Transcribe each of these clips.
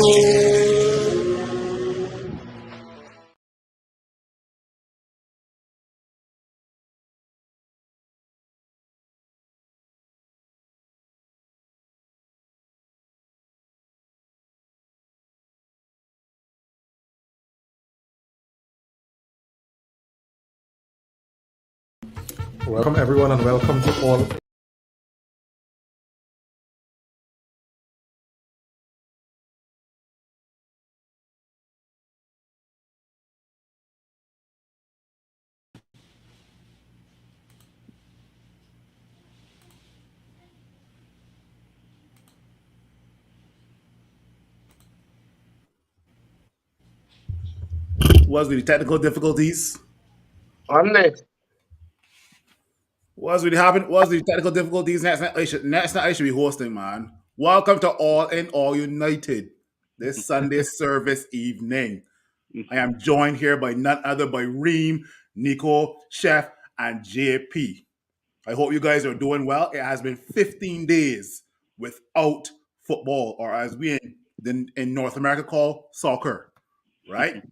Welcome everyone and welcome to all. Was with the technical difficulties? Anne. Was with the happen? Was with the technical difficulties? Next night I should be hosting, man. Welcome to All in All United. This Sunday service evening. I am joined here by none other by Reem, Nico, Chef, and JP. I hope you guys are doing well. It has been 15 days without football, or as we in North America call soccer, right?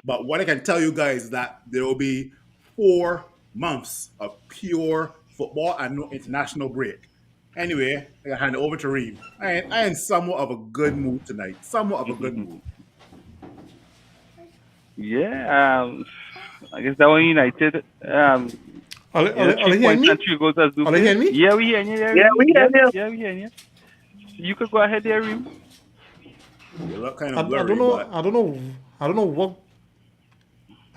But what I can tell you guys is that there will be 4 months of pure football and no international break. Anyway, I hand it over to Reem. I am somewhat of a good mood tonight. Somewhat of a good mood. Yeah, I guess that one United. Are you hearing points me? and 3 goals as Are you hearing me? Yeah, we hear you. Yeah, we hear you. Yeah, we hear you. You could go ahead there, Reem. You look kind I of blurry, don't know. but I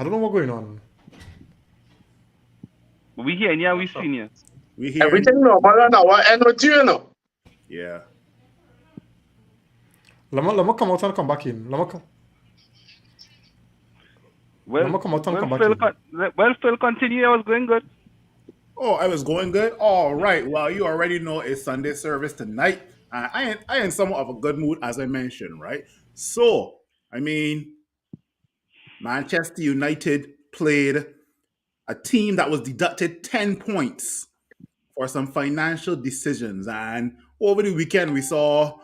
don't know what going on. We hear you. We see you. we hear Everything normal on our end with you, know. Yeah. Let me come out and come back in. Let me come out and come back in. Phil, continue. I was going good. Oh, I was going good. All right. Well, you already know it's Sunday service tonight. I am somewhat of a good mood, as I mentioned, right? So, I mean, Manchester United played a team that was deducted 10 points for some financial decisions. And over the weekend, we saw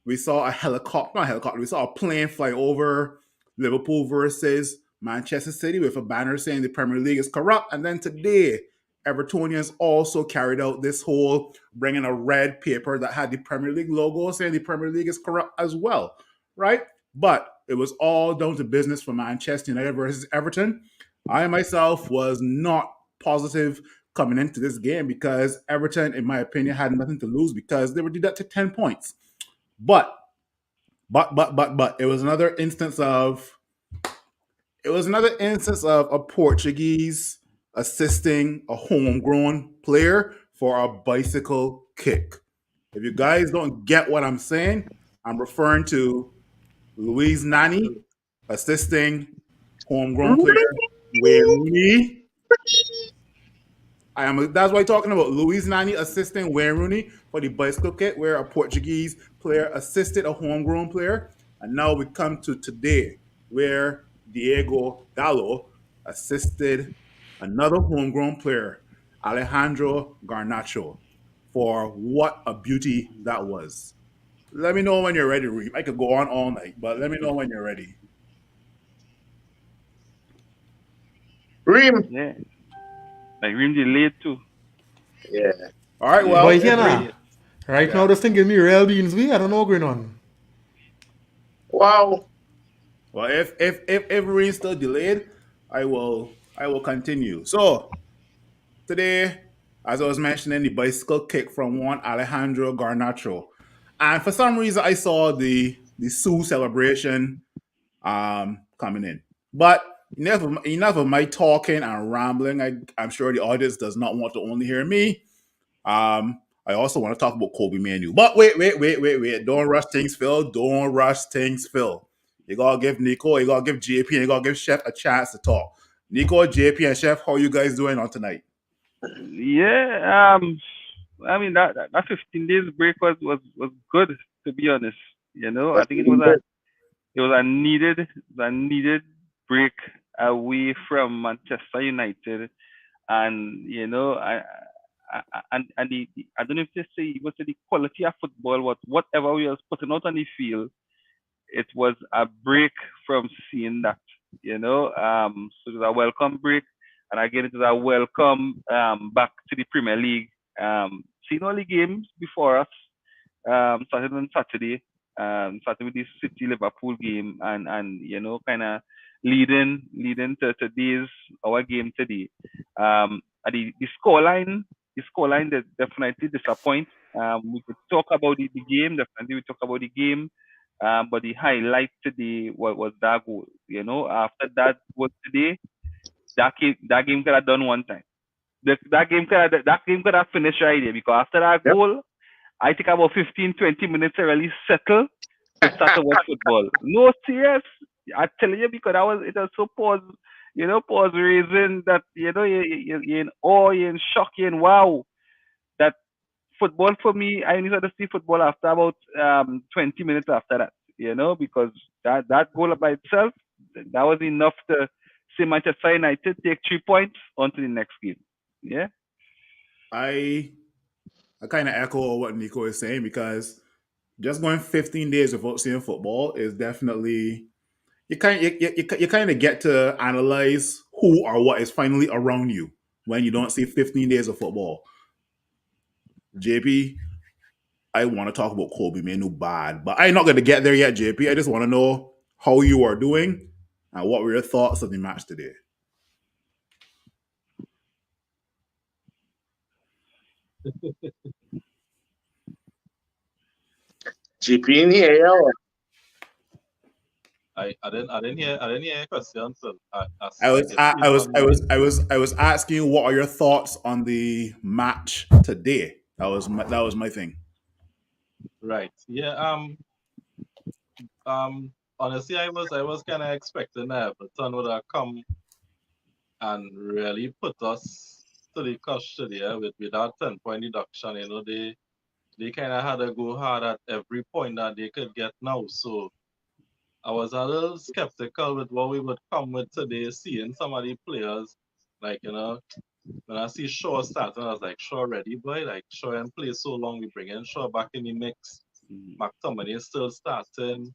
a helicopter, not a helicopter, we saw a plane fly over Liverpool versus Manchester City with a banner saying the Premier League is corrupt. And then today, Evertonians also carried out this whole bringing a red paper that had the Premier League logo saying the Premier League is corrupt as well, right? But it was all down to business for Manchester United versus Everton. I myself was not positive coming into this game because Everton, in my opinion, had nothing to lose because they were deducted 10 points. But it was another instance of a Portuguese assisting a homegrown player for a bicycle kick. If you guys don't get what I'm saying, I'm referring to Luis Nani assisting homegrown player Wayne Rooney. That's why I'm talking about Luis Nani assisting Wayne Rooney for the bicycle kick, where a Portuguese player assisted a homegrown player. And now we come to today, where Diego Dallo assisted another homegrown player, Alejandro Garnacho, for what a beauty that was. Let me know when you're ready, Reem. I could go on all night, but let me know when you're ready. Reem. Yeah. Like Reem delayed too. Yeah. All right, well, Boy, here now. Right now, this thing give me real beans. I don't know what's going on. Wow. Well, if Reem's still delayed, I will continue. So today, as I was mentioning, the bicycle kick from one Alejandro Garnacho, and for some reason I saw the Sue celebration coming in, but enough of my talking and rambling. I'm sure the audience does not want to only hear me. I also want to talk about Kobe Manu. But wait. Don't rush things, Phil. Don't rush things, Phil. You gotta give Nico, you gotta give JP, and you gotta give Chef a chance to talk. Nico, JP, and Chef, how you guys doing on tonight? Yeah. I mean that 15 days break was good, to be honest. I think it was a needed break away from Manchester United, and and I don't know if they say the quality of football, whatever we was putting out on the field, it was a break from seeing that, So it was a welcome break, and again, it was a welcome back to the Premier League. Seeing all the games before us, started on Saturday, started with the City Liverpool game, and kind of leading to today's our game today. And the scoreline that definitely disappoint. We could talk about the game, definitely we talk about the game. But the highlight today was that goal. After that was today, that game could have done one time. That game could have finished right there, because after that Yep. goal, I think about 15, 20 minutes to really settle to start to watch football. No, serious. I tell you, because it was so pause raising that, you're in awe, you're in shock, you're in wow. That football for me, I only started to see football after about 20 minutes after that, because that goal by itself, that was enough to see Manchester United take 3 points onto the next game. Yeah. I kind of echo what Nico is saying, because just going 15 days without seeing football is definitely, you kind of get to analyze who or what is finally around you when you don't see 15 days of football. JP, I want to talk about Kobe Manu bad, but I'm not going to get there yet, JP. I just want to know how you are doing and what were your thoughts of the match today. GP in here, yo. I didn't hear your question. So I was asking you, what are your thoughts on the match today? That was my thing. right. Yeah. Honestly, I was kind of expecting Everton would have come and really put us to the cush today with that 10-point deduction. They kind of had to go hard at every point that they could get now. So I was a little skeptical with what we would come with today, seeing some of the players, like, when I see Shaw starting, I was like, Shaw ready, boy? Like, Shaw and play so long, we bring in Shaw back in the mix. McTominay is still starting,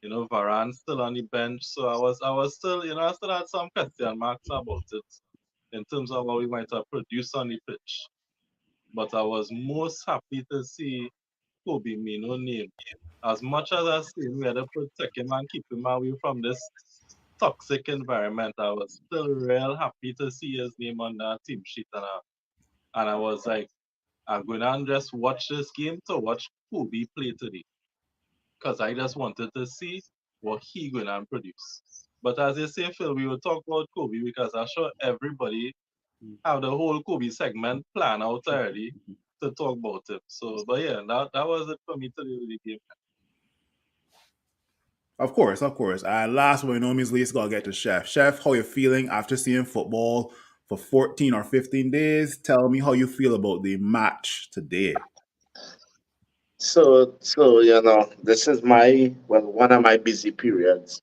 Varane still on the bench. So I was still, I still had some question marks about it in terms of what we might have produced on the pitch. But I was most happy to see Kobe Mino name. As much as I say we had to protect him and keep him away from this toxic environment, I was still real happy to see his name on that team sheet. And I was like, I'm going to just watch this game to watch Kobe play today. Because I just wanted to see what he going to produce. But as you say, Phil, we will talk about Kobe, because I'm sure everybody have the whole Kobe segment planned out already to talk about it. So, but yeah, that was it for me today with the game. Of course. Last but by no means least, gotta get to Chef. Chef, how you feeling after seeing football for 14 or 15 days? Tell me how you feel about the match today. So, this is one of my busy periods.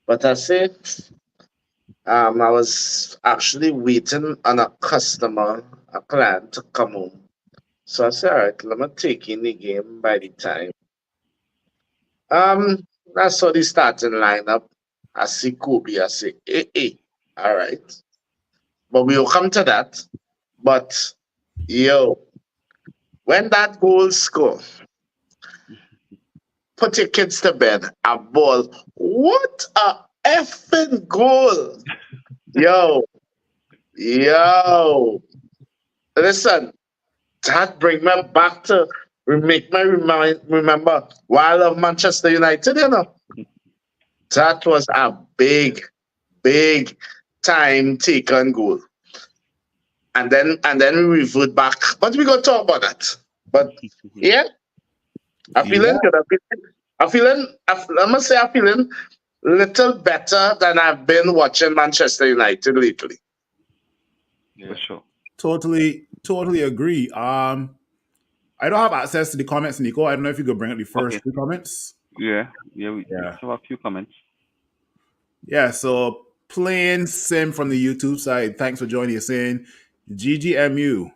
But I say, I was actually waiting on a client to come home. So I said, all right, let me take in the game by the time. Um, I saw the starting lineup. I see Kobe. I say, hey, all right. But we'll come to that. But yo, when that goal score, put your kids to bed. A ball. What a effing goal. Yo. Listen, that bring me back to make me remember why I love Manchester United, That was a big, big time taken goal. And then we revert back. But we gonna talk about that. But yeah, I'm feeling good. I must say I'm feeling little better than I've been watching Manchester United lately. For sure. Totally agree. I don't have access to the comments, Nico. I don't know if you could bring up the first two comments. We have a few comments. Yeah, so Plain Sim from the YouTube side, thanks for joining us saying GGMU.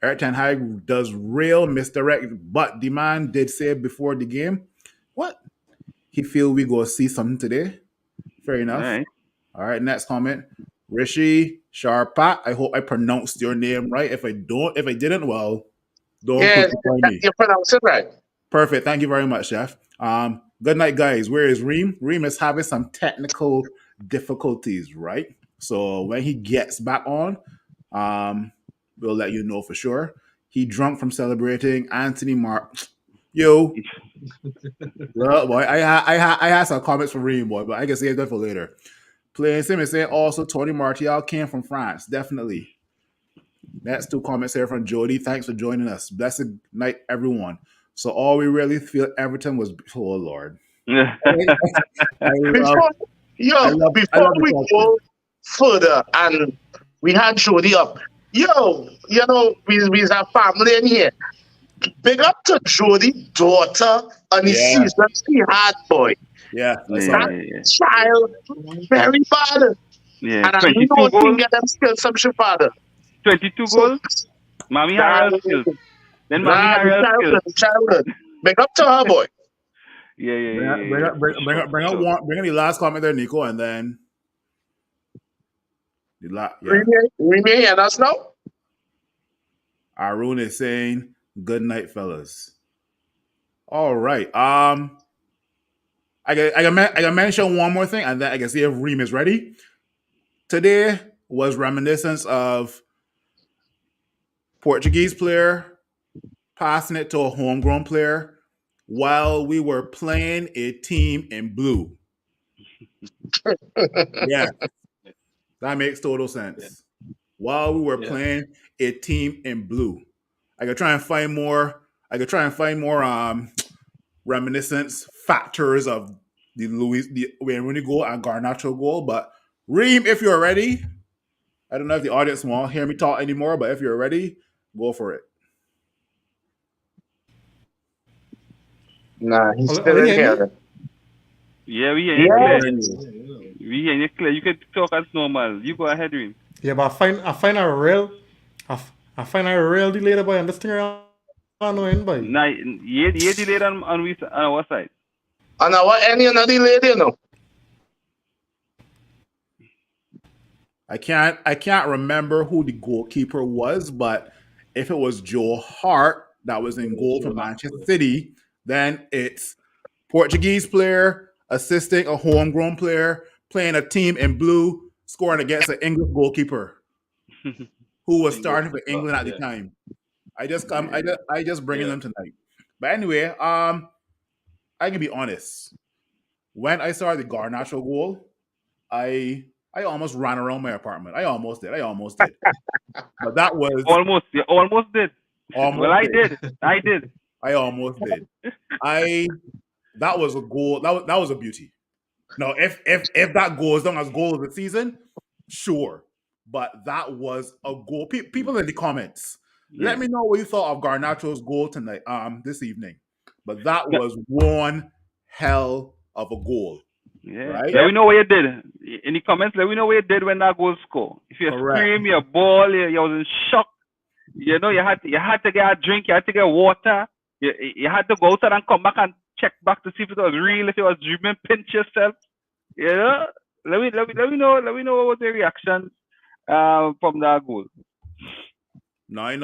Everton High does real misdirect, but the man did say before the game, what? he feel we go see something today. Fair All enough. right. All right, next comment. Rishi Sharpat. I hope I pronounced your name right. If I didn't, well, don't Yeah, crucify me. you pronounce it right. Perfect. Thank you very much, Chef. Good night, guys. Where is Reem? Reem is having some technical difficulties, right? So when he gets back on, we'll let you know for sure. He drunk from celebrating Anthony Mark. Yo, well, boy, I had some comments for Reem, boy, but I can save that for later. Playing Sim is saying also Tony Martial came from France. Definitely. That's two comments here from Jody. Thanks for joining us. Blessed night, everyone. So all we really feel Everton was, oh Lord. I love, Before, I before love the we culture. go further, and we had Jody up. We have family in here. Big up to Jody, daughter, and the Yeah, season she had, boy. yeah, I saw That that. Yeah. child, very bad. Yeah. And I 22 know she can goals. get them skills from she father. 22 So, goals. Mommy nah, Harrell skills. Then Mommy nah, the Harrell skills. childhood, the childhood. Big up to her, boy. Yeah, yeah, Bring yeah, up, yeah, bring yeah. up, bring, For bring sure, up, for bring up sure. one, bring up the last comment there, Nico, and then yeah. Remain and us now. Arun is saying, "Good night, fellas." All right. I can mention one more thing, and then I can see if Reem is ready. Today was reminiscence of Portuguese player passing it to a homegrown player while we were playing a team in blue. Yeah, that makes total Yeah, sense. While we were yeah. playing a team in blue, I could try and find more. I could try and find more reminiscence factors of the Wayne Rooney goal and Garnacho goal. But Reem, if you're ready, I don't know if the audience won't hear me talk anymore, but if you're ready, go for it. Nah, he's Are still you in hear me? here. Yeah, we hear you Yeah. clear. Hearing you. We hear you clear. You can talk as normal. You go ahead, Reem. Yeah, but I find a real, I find a real delay boy, and this thing around annoying boy. Now, you delayed on our side. And now what any another lady, I can't remember who the goalkeeper was, but if it was Joe Hart that was in goal for Manchester City, then it's Portuguese player assisting a homegrown player playing a team in blue, scoring against an English goalkeeper who was English starting for keeper. England at the Yeah. time. I just come Yeah. I just bringing Yeah. them tonight. But anyway, I can be honest. When I saw the Garnacho goal, I almost ran around my apartment. I almost did. I almost did. But that was Almost. You almost did. Well, almost I did. did. I did. I almost did. I that was a goal. That was a beauty. No, if that goes down as goal of the season, sure. But that was a goal. People in the comments, let Yeah. me know what you thought of Garnacho's goal tonight, this evening. But that Yeah. was one hell of a goal, Yeah. right? Let me know what you did. In the comments, let me know what you did when that goal score. If you Correct. scream, you ball, you was in shock. You know, you had to get a drink, you had to get water. You had to go outside and come back and check back to see if it was real, if it was dreaming, pinch yourself. You know? Let me know what was the reaction from that goal. No, I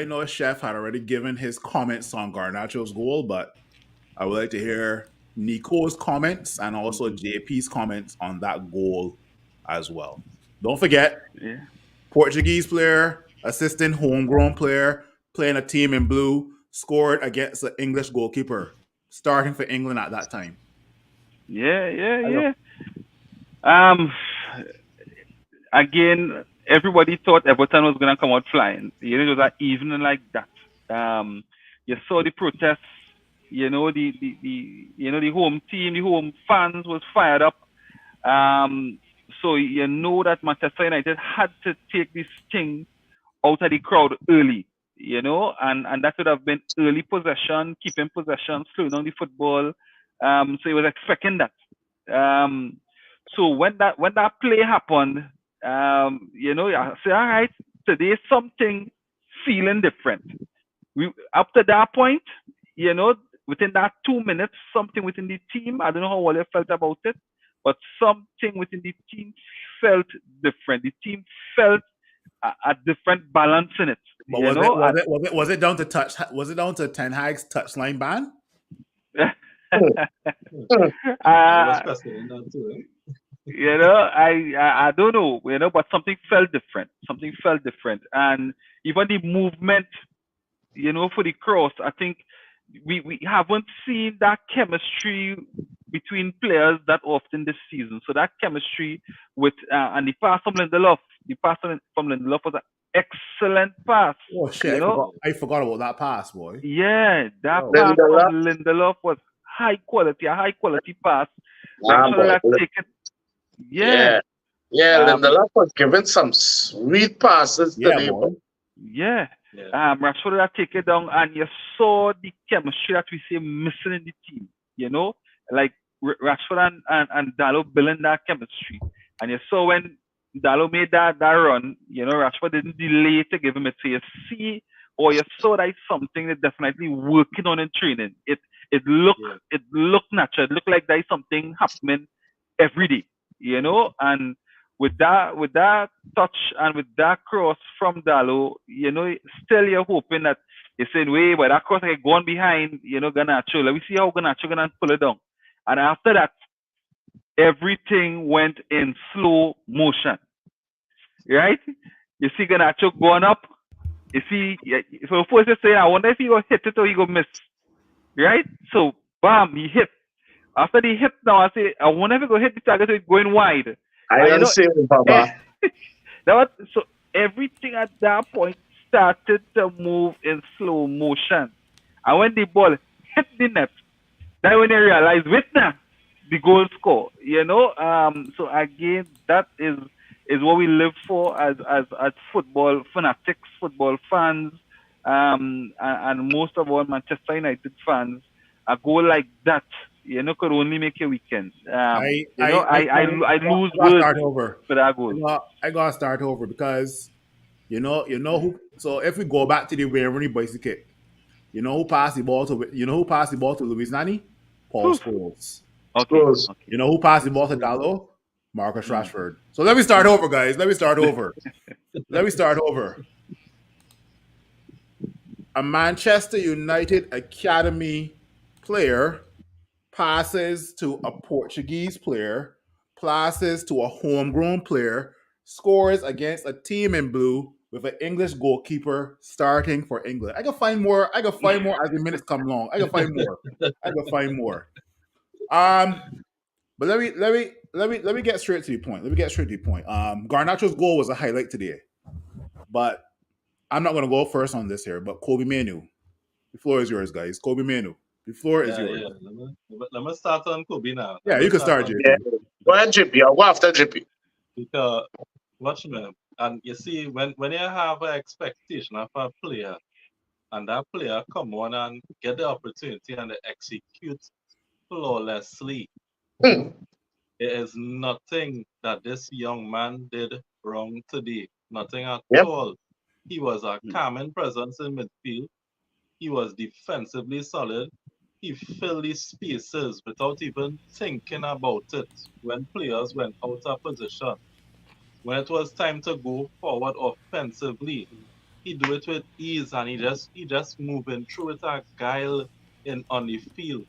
know Chef had already given his comments on Garnacho's goal, but I would like to hear Nico's comments and also JP's comments on that goal as well. Don't forget, Yeah. Portuguese player, assistant homegrown player, playing a team in blue, scored against the English goalkeeper, starting for England at that time. Yeah, yeah, I love yeah. Um Again, everybody thought Everton was gonna come out flying. You know, it was an evening like that. You saw the protests. You know, the home team, the home fans was fired up. So you know that Manchester United had to take this thing out of the crowd early. You know, and that would have been early possession, keeping possession, slowing down the football. So he was expecting that. So when that play happened, you know, I say, all right, today something feeling different. We up to that point, you know, within that 2 minutes, something within the team. I don't know how all you felt about it, but something within the team felt different. The team felt a different balance in it. But You know, was it down to touch? Was it down to Ten Hag's touchline ban? Hmm. I was uh, questioning that too. I don't know, but something felt different. Something felt different, and even the movement, for the cross, I think we haven't seen that chemistry between players that often this season. So that chemistry with and the pass from Lindelof, was an excellent pass. Oh shit! You know, I forgot about that pass, boy. yeah, that Oh, pass from Lindelof. Lindelof was a high quality pass. Ah, Rashford boy. had taken, yeah, Yeah. Yeah, um, Lindelof was giving some sweet passes yeah, today, boy. but yeah. Yeah. Rashford had taken it down, and you saw the chemistry that we see missing in the team. Like Rashford and Dallo building that chemistry, and you saw when Dallo made that run, Rashford didn't delay to give him it. So you see, or you saw that it's something that definitely working on in training. It look Yeah. it looked natural. It looked like there is something happening every day. And with that touch and with that cross from Dallo, still you're hoping that you're saying, wait, but that cross I go on behind, Ganacho. Let me see how Ganacho gonna pull it down. And after that, everything went in slow motion. Right? You see Ganacho going up. You see, so first you say, I wonder if he gonna hit it or he gonna miss. Right? So bam, he hit. After the hit now, I say, I wonder if he gonna hit the target so it's going wide. I And don't see him, Papa. that was so everything at that point started to move in slow motion. And when the ball hit the net, then when you realize, wait now, the goal score. So again, that is what we live for as football fanatics, football fans, and most of all Manchester United fans. A goal like that, could only make your weekend. I lose I gotta words start over. for that goal. I gotta start over because you know who. So if we go back to the Waverly Boise kick, who passed the ball to Luis Nani? Paul Whew. Scholes. Okay, Scores. okay. You know who passed the ball to Dallo? Marcus Mm. Rashford. So let me start over, guys. Let me start over. Let me start over. A Manchester United Academy player passes to a Portuguese player, passes to a homegrown player, scores against a team in blue with an English goalkeeper starting for England. I can find more. I can find more as the minutes come along. I can find more. I can find more. But let me get straight to the point. Let me get straight to the point. Garnacho's goal was a highlight today, but I'm not gonna go first on this here. But Kobe Manu, the floor is yours, guys. Kobe Manu, the floor is Yeah, yours. yeah. Let me start on Kobe now. Yeah, Let me you can start start, on Yeah. JP. Kobe. Go ahead, GP. I'll go after GP. Because watch me. And you see, when you have an expectation of a player and that player come on and get the opportunity and they execute flawlessly, Hmm. there is nothing that this young man did wrong today. Nothing at Yep. all. He was a Mm. calming presence in midfield. He was defensively solid. He filled the spaces without even thinking about it when players went out of position. When it was time to go forward offensively, he do it with ease and he just moving through with a guile in on the field.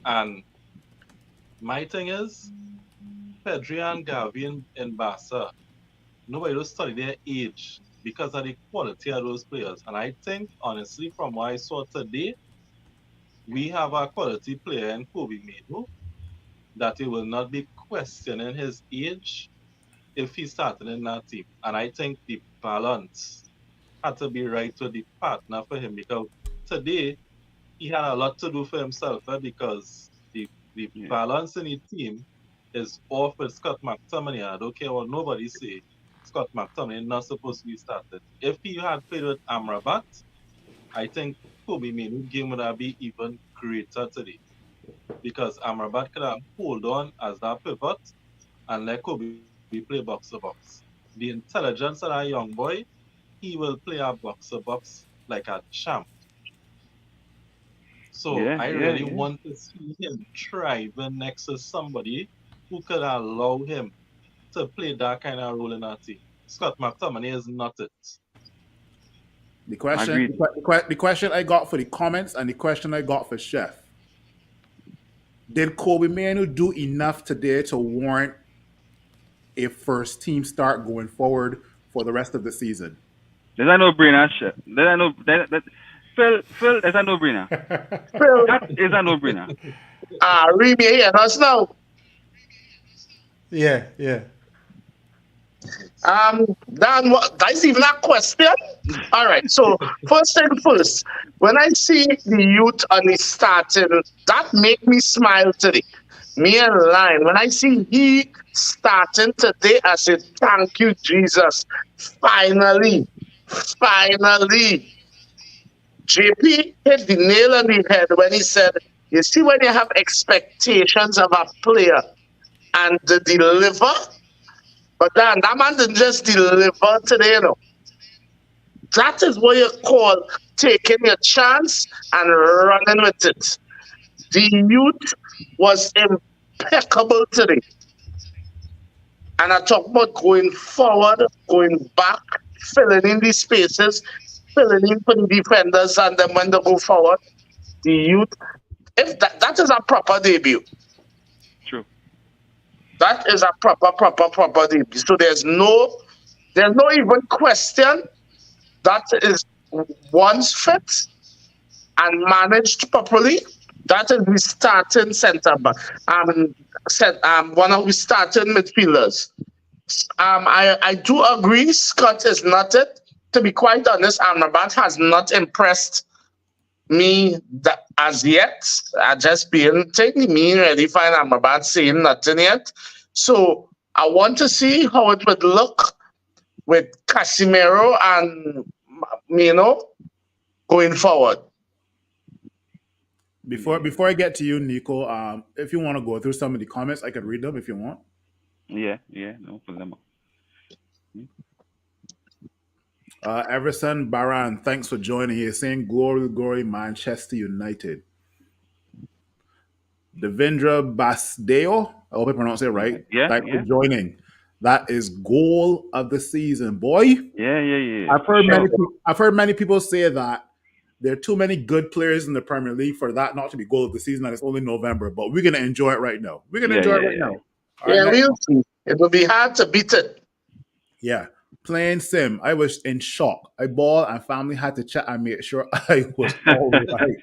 And my thing is, Pedri and Gavi in Barca, nobody will study their age because of the quality of those players. And I think, honestly, from what I saw today, we have a quality player in Kobe Mino that he will not be questioning his age if he started in that team. And I think the balance had to be right with the partner for him because today he had a lot to do for himself because the Yeah. balance in the team is off with Scott McTominay. I don't care what nobody say. Scott McTominay not supposed to be started. If he had played with Amrabat, I think Kobe Minu game would have been even greater today because Amrabat could have hold on as that pivot and let Kobe play box to box. The intelligence of that young boy, he will play a box to box like a champ. So Yeah, I yeah, really yeah. want to see him thriving next to somebody who could allow him to play that kind of role in our team. Scott McTominay is not it. The question, Agreed. the question I got for the comments and the question I got for Chef: did Kobe Manu do enough today to warrant a first team start going forward for the rest of the season? There's a no-brainer, shit. Phil, there's a no-brainer. Phil, That is a no-brainer. Remy hearing us now. Yeah, yeah. Dan, that's even a question. All right. So first thing first, when I see the youth on the starting, that make me smile today. Me and Line. When I see he starting today, I say, thank you, Jesus. Finally, finally. JP hit the nail on the head when he said, you see, when you have expectations of a player and they deliver, but then that man didn't just deliver today, you know. That is what you call taking your chance and running with it. The youth was impeccable today. And I talk about going forward, going back, filling in the spaces, filling in for the defenders, and then when they go forward, the youth, if that is a proper debut. True. That is a proper debut. So there's no even question. That is once fit and managed properly. That is the starting centre back. One of the starting midfielders. I do agree. Scott is not it. To be quite honest, Amrabat has not impressed me as yet. I just been taking me ready find Amrabat saying nothing yet. So I want to see how it would look with Casimiro and going forward. Before I get to you, Nico, if you want to go through some of the comments, I could read them if you want. Yeah, yeah, no problem. Everson Baran, thanks for joining. He's saying glory, glory, Manchester United. Devendra Basdeo, I hope I pronounced it right. Yeah, Thanks yeah. for joining. That is goal of the season, boy. Yeah, yeah, yeah. I've heard many people say that there are too many good players in the Premier League for that not to be goal of the season, and it's only November. But we're gonna enjoy it right now. We're gonna enjoy it right now. All right, We'll see. It will be hard to beat it. yeah. Playing sim, I was in shock. I ball and family had to chat and make sure I was all right.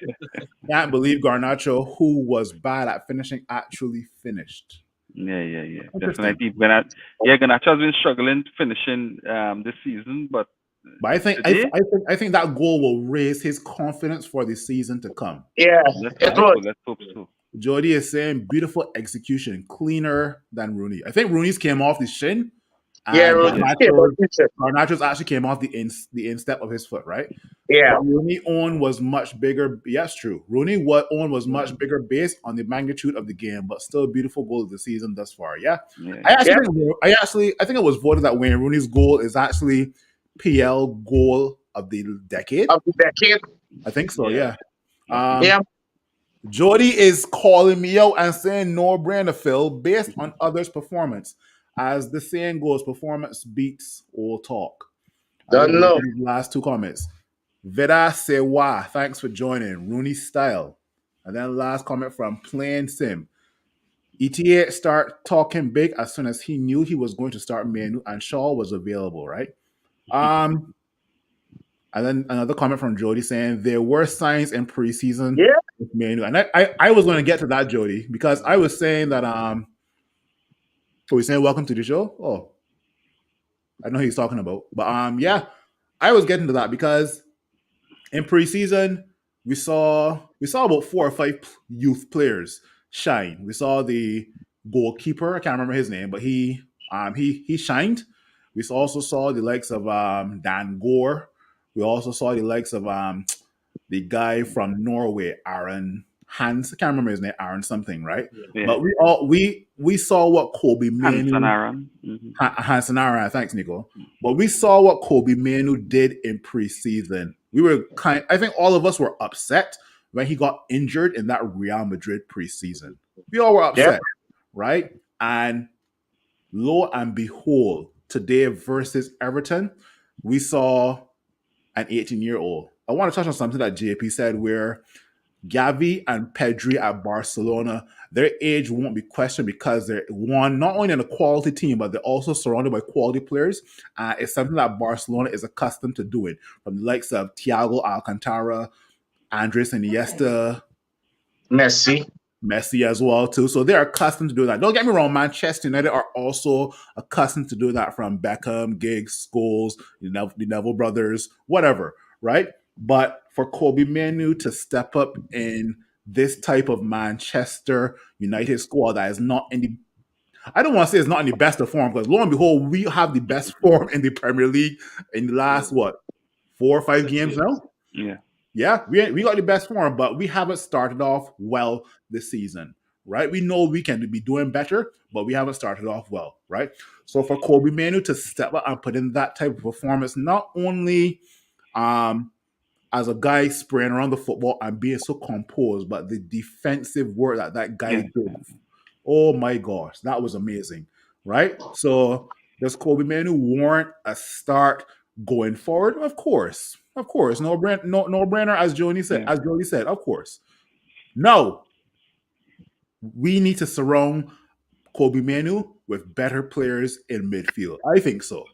Can't believe Garnacho, who was bad at finishing, actually finished. Yeah, yeah, yeah. Interesting. Definitely. Garnacho's been struggling finishing this season, but But I think that goal will raise his confidence for the season to come. Yeah, it was. let's hope so. Jody is saying beautiful execution, cleaner than Rooney. I think Rooney's came off the shin. Yeah, And Rooney's Garnacho's actually came off the instep of his foot, right? Yeah. But Rooney own was much bigger. Yes, true. Rooney own was much bigger based on the magnitude of the game, but still a beautiful goal of the season thus far. Yeah. I think it was voted that Wayne Rooney's goal is actually PL goal of the decade. Of the decade. I think so, yeah. Yeah. Jody is calling me out and saying no brainer, Phil, based on others' performance. As the saying goes, performance beats all talk. Don't know. These last two comments. Vida Sewa, thanks for joining. Rooney style. And then last comment from Plain Sim. ETA start talking big as soon as he knew he was going to start Manu and Shaw was available, right? And then another comment from Jody saying there were signs in preseason with Manu. And I was going to get to that, Jody, because I was saying that are we saying welcome to the show? Oh, I know who he's talking about. But yeah, I was getting to that because in preseason we saw about 4 or 5 youth players shine. We saw the goalkeeper, I can't remember his name, but he shined. We also saw the likes of Dan Gore. We also saw the likes of the guy from Norway, Aaron Hans. I can't remember his name, Aaron something, right? Yeah. But we saw what Kobe Manu Hansen Aaron. Thanks, Nico. But we saw what Kobe Manu did in preseason. I think all of us were upset when he got injured in that Real Madrid preseason. We all were Yeah. upset, right? And lo and behold, today versus Everton, we saw an 18-year-old. I want to touch on something that JP said where Gavi and Pedri at Barcelona, their age won't be questioned because they're one, not only in a quality team, but they're also surrounded by quality players. It's something that Barcelona is accustomed to doing from the likes of Thiago Alcantara, Andres Iniesta, Messi. Messi as well too. So they're accustomed to do that. Don't get me wrong, Manchester United are also accustomed to do that from Beckham, Giggs, Scholes, the Neville brothers, whatever, right? But for Kobe Manu to step up in this type of Manchester United squad that is not in the I don't want to say it's not in the best of form because lo and behold, we have the best form in the Premier League in the last Yeah. 4 or 5 6 games games. now. Yeah. Yeah, we got the best form, but we haven't started off well this season, right? We know we can be doing better, but we haven't started off well, right? So for Kobe Manu to step up and put in that type of performance, not only um, as a guy spraying around the football and being so composed, but the defensive work that guy Yeah. did, oh my gosh, that was amazing, right? So does Kobe Manu warrant a start going forward? Of course, no brainer, as Yeah. Jody said, of course. No, we need to surround Kobe Manu with better players in midfield. I think so,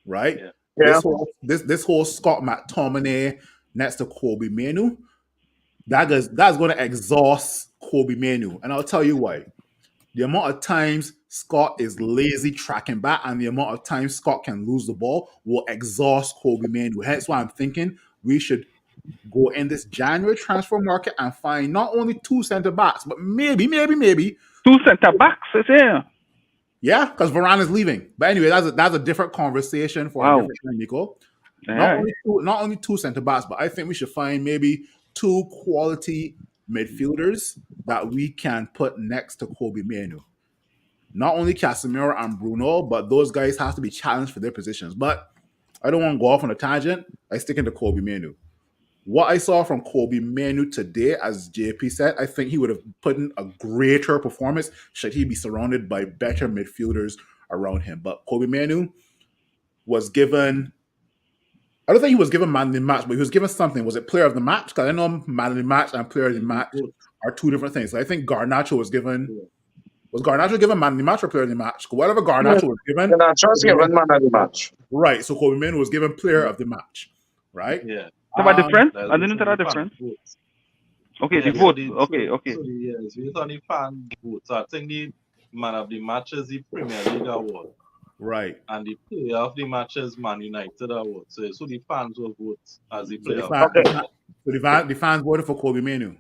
right? Yeah. Yeah. This whole Scott McTominay next to Kobe Manu, that's going to exhaust Kobe Manu, and I'll tell you why. The amount of times Scott is lazy tracking back and the amount of times Scott can lose the ball will exhaust Kobe Manu. Hence why I'm thinking we should go in this January transfer market and find not only 2 center backs, but maybe, 2 center backs, is here. yeah, because Varane is leaving. But anyway, that's a different conversation for a Wow. different time, Nico. All right. Not only 2 center backs, but I think we should find maybe 2 quality midfielders that we can put next to Kobe Manu. Not only Casemiro and Bruno, but those guys have to be challenged for their positions. But I don't want to go off on a tangent. I stick into Kobe Manu. What I saw from Kobe Manu today, as JP said, I think he would have put in a greater performance should he be surrounded by better midfielders around him. But Kobe Manu was given, I don't think he was given man of the match, but he was given something. Was it player of the match? Because I know man of the match and player of the match Both. are two different things. So I think Garnacho was given. Yeah. Was Garnacho given man of the match or player of the match? Whatever Yeah. Garnacho was given, And I trust Kobe Manu, given man of the match. right. So Kobe Manu was given player of the match, right? Yeah. So what difference? There's I didn't know only that fan difference. votes. Okay, Yeah, the so vote. the Okay, so, okay. so the yes, it's only fan votes. So I think the man of the match is the Premier League award, Right. and the player of the match is Man United award. So the fans will vote as the So player the, of fan, the Okay. match. the fans voted for Kobe Manu.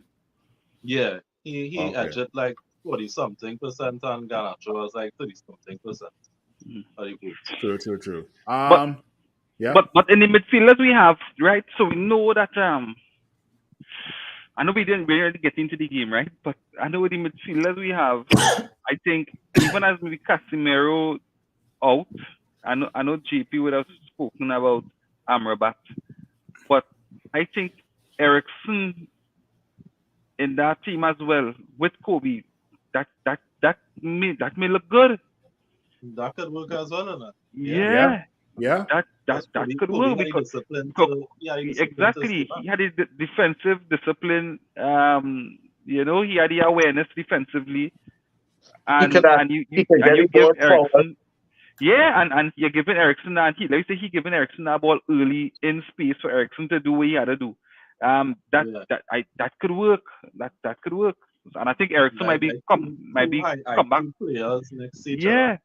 Yeah, he Okay. edged like 40-something%, and Garnacho was like 30-something% Mm. of the votes. True. But Yeah. but in the midfielders we have, right? So we know that I know we didn't really get into the game, right? But I know the midfielders we have, I think even as maybe Casemiro out, I know JP would have spoken about Amrabat, but I think Ericsson in that team as well with Kobe, that may look good. That could work as well, or Yeah, Yeah. that could work Kobe had the because discipline because to, he had the discipline to exactly stay back. he had his defensive discipline. He had the awareness defensively, He could have, and he you could get give it going forward. Ericsson. Yeah, and you're giving Ericsson and let me say he giving Ericsson that ball early in space for Ericsson to do what he had to do. Yeah. That could work. That could work. And I think Ericsson Like might be high come back. IQ players next to each Yeah, other.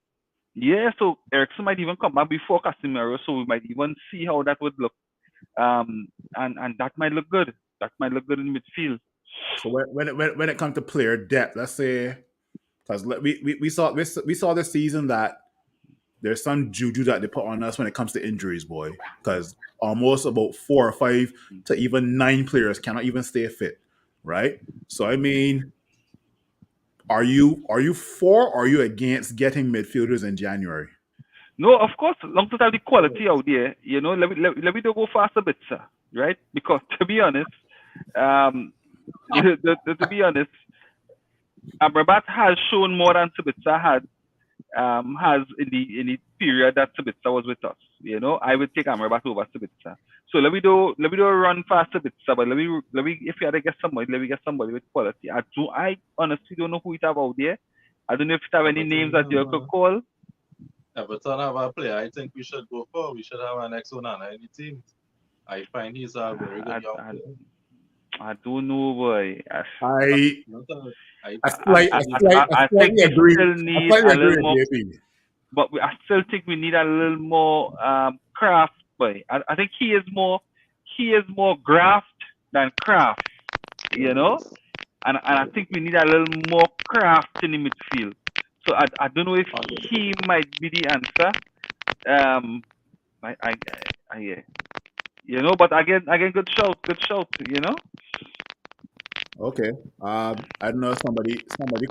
yeah. So Ericsson might even come back before Casemiro, so we might even see how that would look. And that might look good. That might look good in midfield. So when it comes to player depth, let's say because we saw this season that there's some juju that they put on us when it comes to injuries, boy. Because almost about 4 or 5 to even 9 players cannot even stay fit, right? So I mean, are you for or are you against getting midfielders in January? No, of course, long as have the quality out there, let me do go fast a bit, sir. Right? Because to be honest, To be honest, Amrabat has shown more than Sabitzer has in the period that Sabitzer was with us. I would take Amrabat over Sabitzer. So let me do a run for Sabitzer, but let me if you had to get somebody, let me get somebody with quality. I honestly don't know who it have out there. I don't know if you have any names that you could call. Everton have a player I think we should go for. We should have an ex-Onana in the team. I find he's a very good young player. I don't know, boy. I I think slightly we agree. still I need slightly a agree little with more, JP. but I still think we need a little more craft, boy. I think he is more graft than craft, and I think we need a little more craft in the midfield. So I don't know if he might be the answer. Yeah. But again, good shout. Okay. I don't know, somebody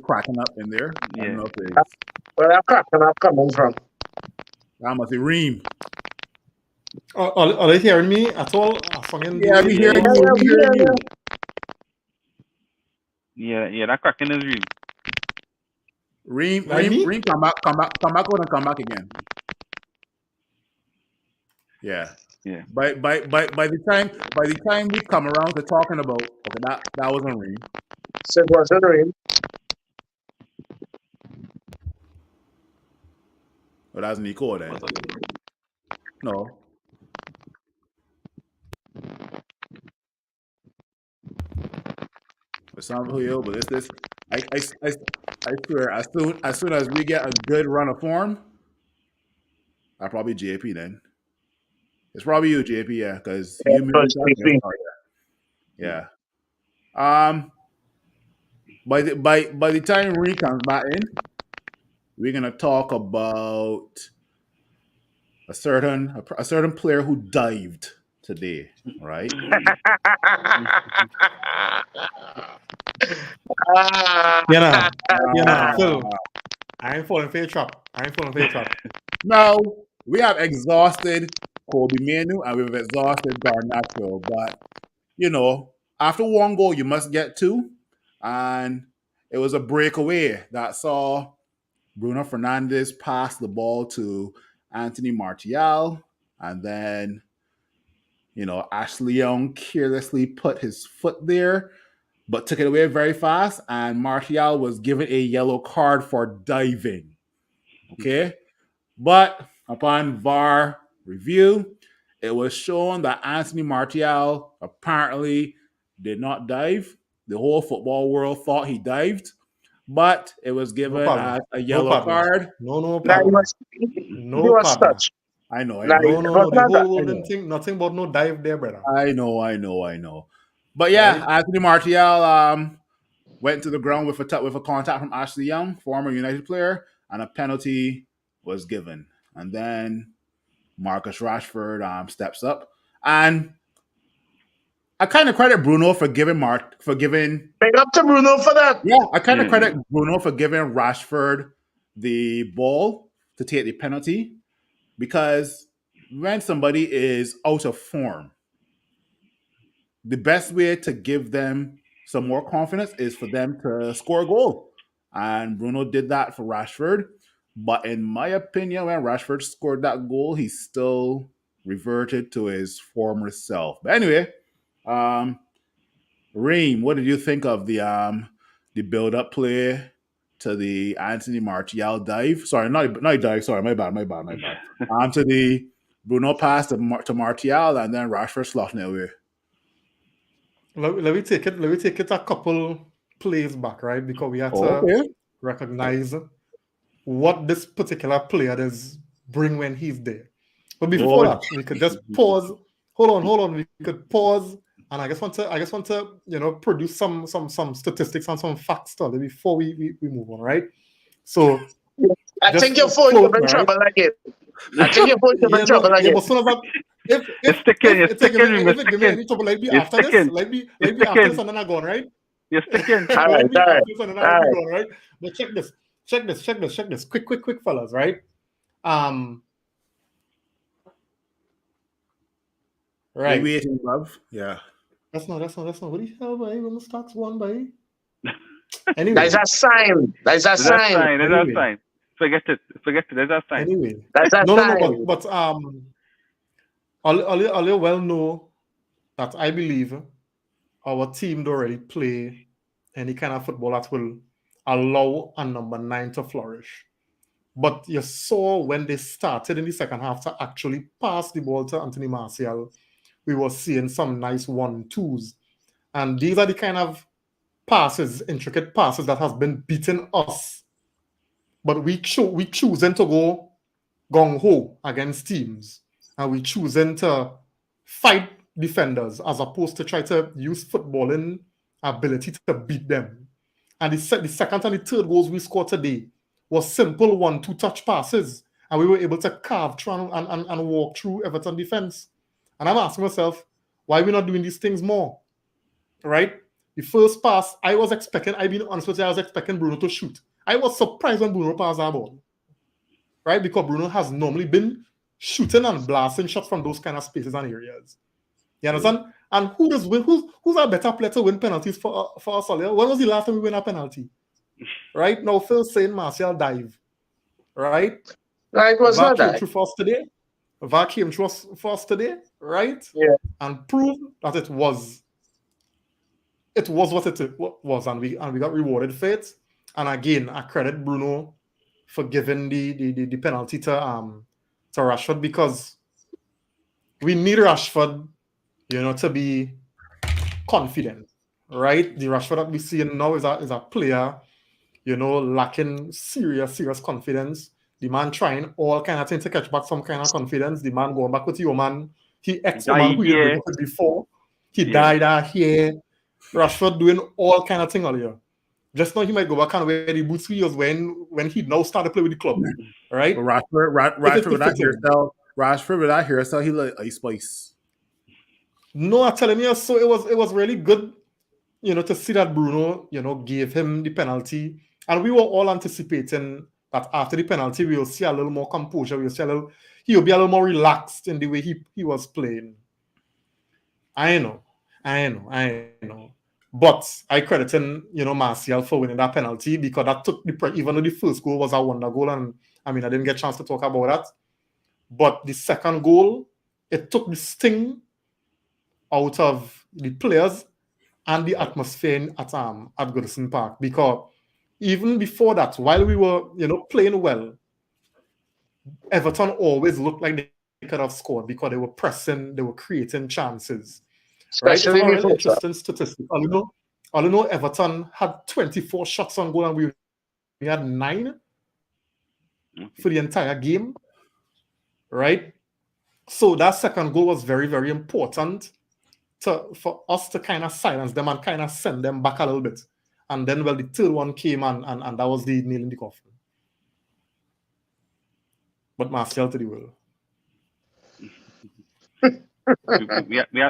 cracking up in there. I don't Yeah. know if it's Where I'm coming from. I must say Reem. Are they hearing me at all? I fucking Yeah, we hearing Yeah, you. yeah, We we hearing hear you. Yeah, that cracking is real. Like me? Reem, come back, out and come back again. Yeah. Yeah. By the time we come around to talking about, okay, that wasn't Reem. So it wasn't rain. But that's Nico then. No. But some who but this I swear, as soon as we get a good run of form, I'll probably JP then. It's probably you, JP, yeah, because Yeah, you but muted us. JP. Yeah. By the time Reem comes back in, we're gonna talk about a certain player who dived today, right? Yeah, nah, Phil. Uh, I ain't falling for your trap. now we have exhausted Kobe Manu and we've exhausted Garnacho, but after one goal you must get two, and it was a breakaway that saw Bruno Fernandes pass the ball to Anthony Martial, and then Ashley Young carelessly put his foot there, but took it away very fast, and Martial was given a yellow card for diving. Okay, but upon VAR review, it was shown that Anthony Martial apparently did not dive. The whole football world thought he dived, but it was No given paddling. as a No yellow paddling. card. No Now paddling. he No was paddling. touched. I know. Now it No. was The not that. whole I world didn't know. think nothing about no dive there, brother. I know. But yeah, Right? Anthony Martial went to the ground with a contact from Ashley Young, former United player, and a penalty was given. And then Marcus Rashford steps up, and I kind of credit Bruno for giving Big up to Bruno for that. Yeah, I kind of Yeah. credit Bruno for giving Rashford the ball to take the penalty, because when somebody is out of form, the best way to give them some more confidence is for them to score a goal. And Bruno did that for Rashford. But in my opinion, when Rashford scored that goal, he still reverted to his former self. But anyway, um, Reem, what did you think of the build up play to the Anthony Martial dive? Sorry, not dive. Sorry, my bad. To the Bruno pass to Martial, and then Rashford slotting it away. Let me take it a couple plays back, right? Because we have Oh, to okay. recognize what this particular player does bring when he's there. But before Oh, that, we could just pause. Hold on. We could pause, and I just want to produce some statistics and some facts before we move on, right? So I just think your phone float, is in right? trouble again. I think your phone is in trouble Yeah, again. but soon as that, It's sticking. It's sticking. if it give me any trouble, like be It's after this, sticking. like be It's after this, sticking. and then I go on, right? You're sticking. All Like right, be all after right, this, and then all I be right. going, right? But check this. Quick, fellas, Um, we right. waiting, love. Yeah. That's not. What the hell, boy? When the stocks won, boy. That's Anyway, a sign. That's a There's a sign. sign. There's a anyway, sign. Forget it. There's a sign. anyway. That's a No, sign. but all you well know that I believe our team don't really play any kind of football that will allow a number 9 to flourish. But you saw when they started in the second half to actually pass the ball to Anthony Martial, we were seeing some nice 1-2s. And these are the kind of passes, intricate passes that has been beating us. But we choosing to go gung ho against teams, and we choosing to fight defenders as opposed to try to use footballing ability to beat them. And the second and the third goals we scored today was simple 1-2 touch passes, and we were able to carve through and walk through Everton defense. And I'm asking myself, why are we not doing these things more? Right? The first pass, I've been honest with you, I was expecting Bruno to shoot. I was surprised when Bruno passed that ball. Right? Because Bruno has normally been shooting and blasting shots from those kind of spaces and areas. You understand? And who does win? Who's a better player to win penalties for us all? When was the last time we win a penalty? Right? Now, Phil saying Martial dive. Right? No, it was VAR not came that. through for us today. VAR came through for us today. Right? Yeah. And proved that it was what it was, and we got rewarded for it. And again, I credit Bruno for giving the penalty to Rashford, because we need Rashford, to be confident, right? The Rashford that we see now is a player, lacking serious confidence. The man trying all kind of things to catch back some kind of confidence. The man going back with your man. He ex-man who he break up with before. He died out here. Rashford doing all kind of thing earlier. Just now he might go back and wear the boots he was when he now started to play with the club, right? But Rashford with that hairstyle, he like Ice Spice. No, I'm telling you, so it was really good, to see that Bruno, gave him the penalty, and we were all anticipating that after the penalty we'll see a little more composure, he'll be a little more relaxed in the way he was playing. I know. But I credit him, Martial for winning that penalty, because that took even though the first goal was a wonder goal, and I didn't get a chance to talk about that. But the second goal, it took the sting out of the players and the atmosphere at Goodison Park, because even before that, while we were, playing well, Everton always looked like they could have scored because they were pressing, they were creating chances. Right? It's a Especially really before. interesting statistic. All you know, Everton had 24 shots on goal and we had 9 for the entire game. Right? So that second goal was very, very important for us to kind of silence them and kind of send them back a little bit. And then, the third one came and that was the nail in the coffin. But Martial to the world.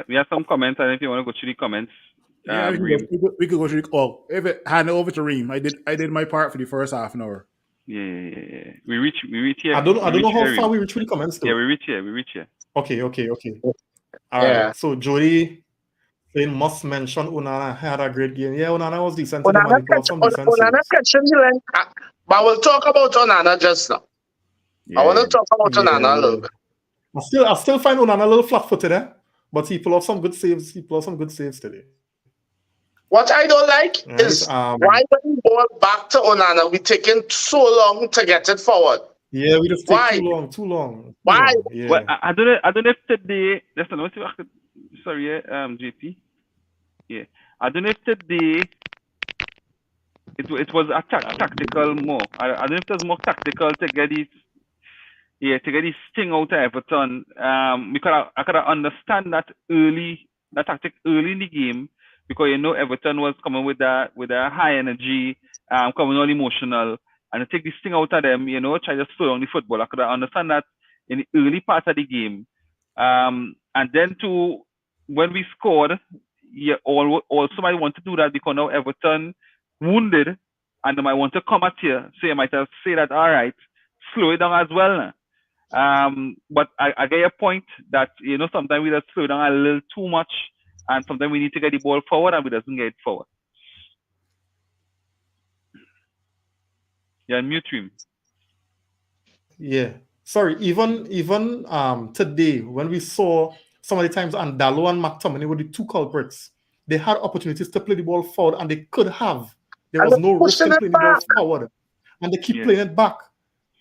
we have some comments, and if you want to go through the comments, Yeah, we could go through. Oh, if it hand it over to Reem, I did my part for the first half an hour. Yeah. We reach here. I don't know how far we reach through the comments though. Yeah, we reach here. Okay. All right. So Jody saying must mention Onana had a great game. Yeah, Onana was decent. Onana catching the length. But we'll talk about Onana just now. Yeah. I want to talk about Onana a little bit. I still find Onana a little flat-footed, but he pulled off some good saves. Today. What I don't like is why when we ball back to Onana, we taking so long to get it forward. Yeah, we just take too long. Why? Yeah. Well, I don't know if today. Listen, sorry, JP. Yeah, I don't know if today it was a tactical more. I don't know if it was more tactical to get this sting out of Everton. Because I could understand that tactic early in the game, because Everton was coming with a high energy, coming all emotional, and to take this thing out of them, try to slow down the football. I could understand that in the early part of the game, and then when we scored, also might want to do that because now Everton wounded, and they might want to come at you, so you might have say that all right, slow it down as well. But I get your point that sometimes we just slow down a little too much, and sometimes we need to get the ball forward and we doesn't get it forward. Yeah, mute him. Yeah. Sorry, even today when we saw some of the times Andalo and McTominay were the two culprits, they had opportunities to play the ball forward and they could have. There And was they're no risk pushing in it playing the ball back. forward, and they keep Yeah. playing it back,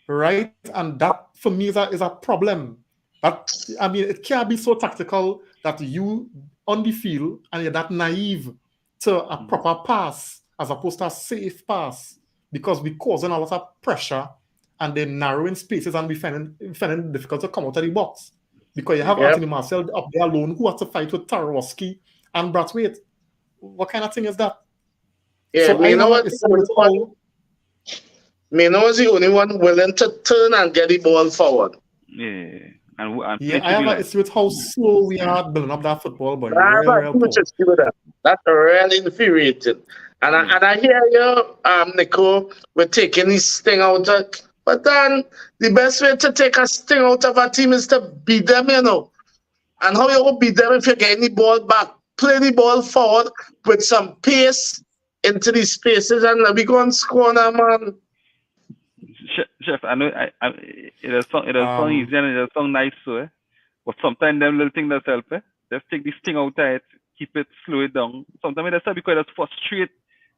right? And that for me is a problem. That I mean, it can't be so tactical that you on the field and you're that naive to a proper pass as opposed to a safe pass because we're causing a lot of pressure and then narrowing spaces and we finding it difficult to come out of the box because you have Yep. Anthony Martial up there alone who has to fight with Tarowski and Brathwaite. What kind of thing is that? Yeah, So I have an issue with all. Mino was the only one willing to turn and get the ball forward. Yeah. And play Yeah, I to have the an line. issue with how slow we are building up that football, but I have real too much poor. issue with that. That's really infuriating. And I hear you, Nico, we're taking this sting out of, but then the best way to take a sting out of a team is to beat them, you know. And how you gonna beat them if you're getting the ball back? Play the ball forward with some pace into these spaces and we go and score now, man. Chef, I know it does sound easy and it does sound nice, so but sometimes them little things that help. Just take this thing out of it, keep it, slow it down. Sometimes that's because it frustrate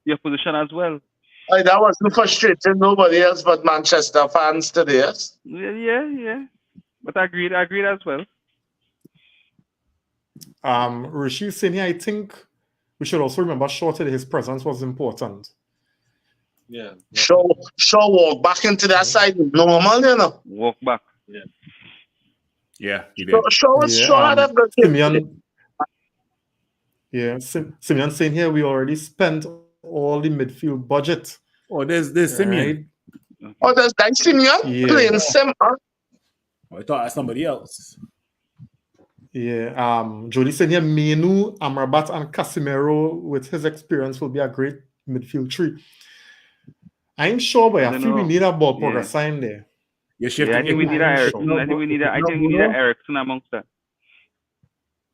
your position as well. That wasn't frustrating nobody else but Manchester fans today. Yes? Yeah. But I agreed as well. Rishi saying here, I think we should also remember Shaw today, his presence was important. Yeah. Shaw walk back into that side normal, you know. Walk back. Yeah, he did. Shaw had a good game. Simeon, Simeon saying here we already spent all the midfield budget. Oh, there's Simeon. Right? Oh, there's Simeon playing Sim. Oh, I thought that's somebody else. Yeah. Jody saying here Menu, Amrabat, and Casemiro with his experience will be a great midfield three. I ain't sure, but I feel we need a ball progress sign there. Yeah, I think we need an Ericsson. I think we need an Ericsson amongst that.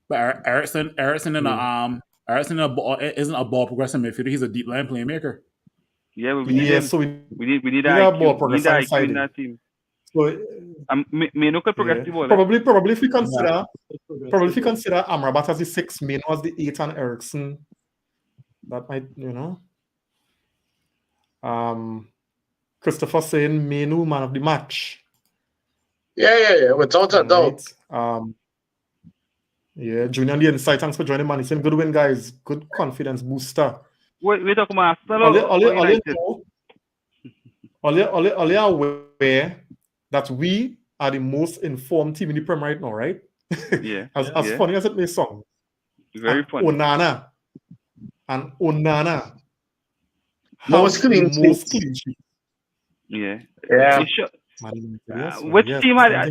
But Ericsson isn't a ball progressive midfielder. He's a deep line playmaker. Yeah, but we need him. So we need a IQ. ball We progress need IQ side in that team. So Meno could progress the ball. Probably if we consider Amrabat as the 6, Meno as the 8, and Ericsson, that might, Christopher saying Menu man of the match. Yeah, without a doubt. Junior on the inside, thanks for joining, man. He's saying good win, guys. Good confidence booster. Wait, we talking about Arsenal or United? Are aware that we are the most informed team in the Premier right now, right? Yeah. as funny as it may sound. Very funny. Onana most clean sheets. Yeah. Which team had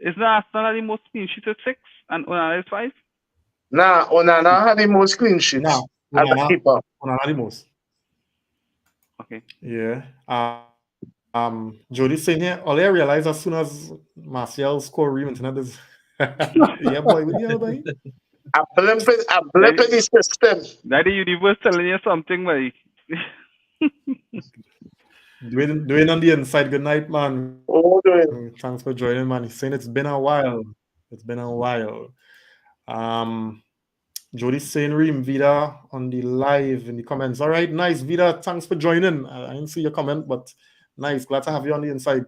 is not Arsenal the most clean sheets at 6 and Onana is 5? Nah, Onana had the most clean sheets. Nah, Onana the most. Okay. Yeah. Jody saying here, all I realized as soon as Martial scored internet is yeah, boy, with you, boy. I blip the system. That the universe telling you something, Mike. Doing on the inside. Good night, man. Thanks for joining, man. He's saying it's been a while. Jody's saying Reem Vida on the live in the comments. All right, nice, Vida. Thanks for joining. I didn't see your comment, but nice. Glad to have you on the inside.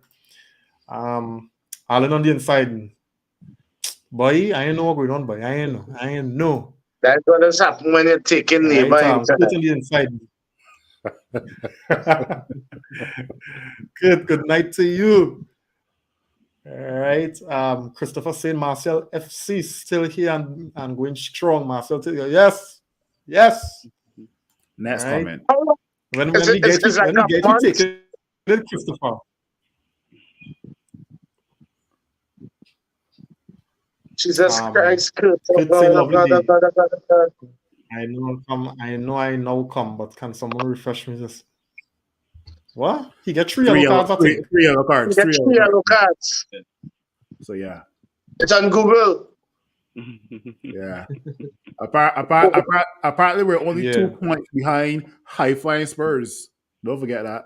Alan on the inside. Boy, I ain't know what going on, boy. I ain't know. That's what has happened when you're taking neighbor on the inside. Good night to you. All right. Christopher saying Marcel FC still here and going strong. Marcel, yes. Next comment. When we get you taken it, Christopher. Jesus Christ. I know come, but can someone refresh me this? What? He get 3 yellow cards, I think. 3 yellow cards. 3 yellow cards. So yeah. It's on Google. Yeah. Apparently, we're only 2 points behind Haifa and Spurs. Don't forget that.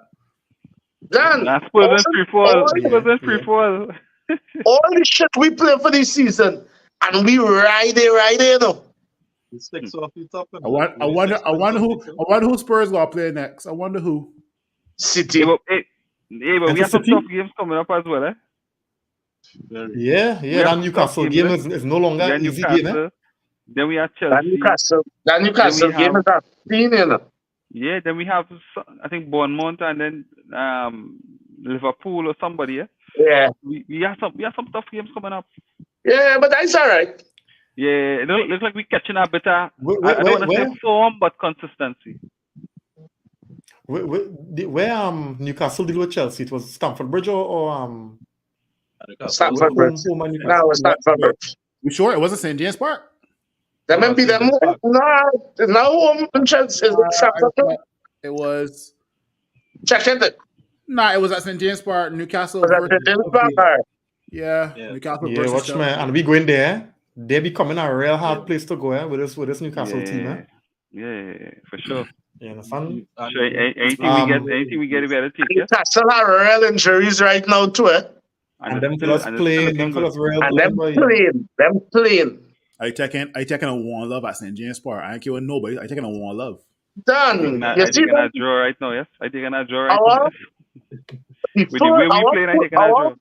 Dan, Nah, Spurs in free fall. all, Spurs in free fall. all the shit we play for this season, and we ride it, you know. The six off the top. I wonder who Spurs gonna play next. I wonder who. City. But And we have some City? tough games coming up as well, eh? Yeah, We that have some Newcastle tough game games, is no longer we have easy game, eh? Newcastle. Then we have That Chelsea. Newcastle game is a thing, you know. Yeah, then we have I think Bournemouth and then Liverpool or somebody. Yeah, Yeah. we have some tough games coming up. Yeah, but that's all right. Yeah, it looks like we're catching a better. I don't want to Where, say form, but consistency. where Newcastle did with Chelsea? It was Stamford Bridge or Stamford Bridge. home and No, Newcastle? it's Stamford Bridge. You sure it wasn't St. James Park? That may be them. No home in Chelsea. Is it Stamford Bridge? It was. Check it. Nah, it was at St. James Park, Newcastle. Was that versus James Chelsea. Park? Yeah, Yeah. Newcastle Yeah, versus watch Chelsea. man, and we going there. They becoming a real hard place to go, with this Newcastle team, eh? Yeah, for sure. You understand? So anything we get, we gotta take it. Newcastle have real injuries right now too, eh? And them fellas playing, them fellas real And them playing. playing. I taking a one love at St. James Park. I ain't care what nobody. I taking a one love. Done. I You think see I that? draw right now, yes. I think I draw right now. Yes. With the Before, way we playing, I think I draw.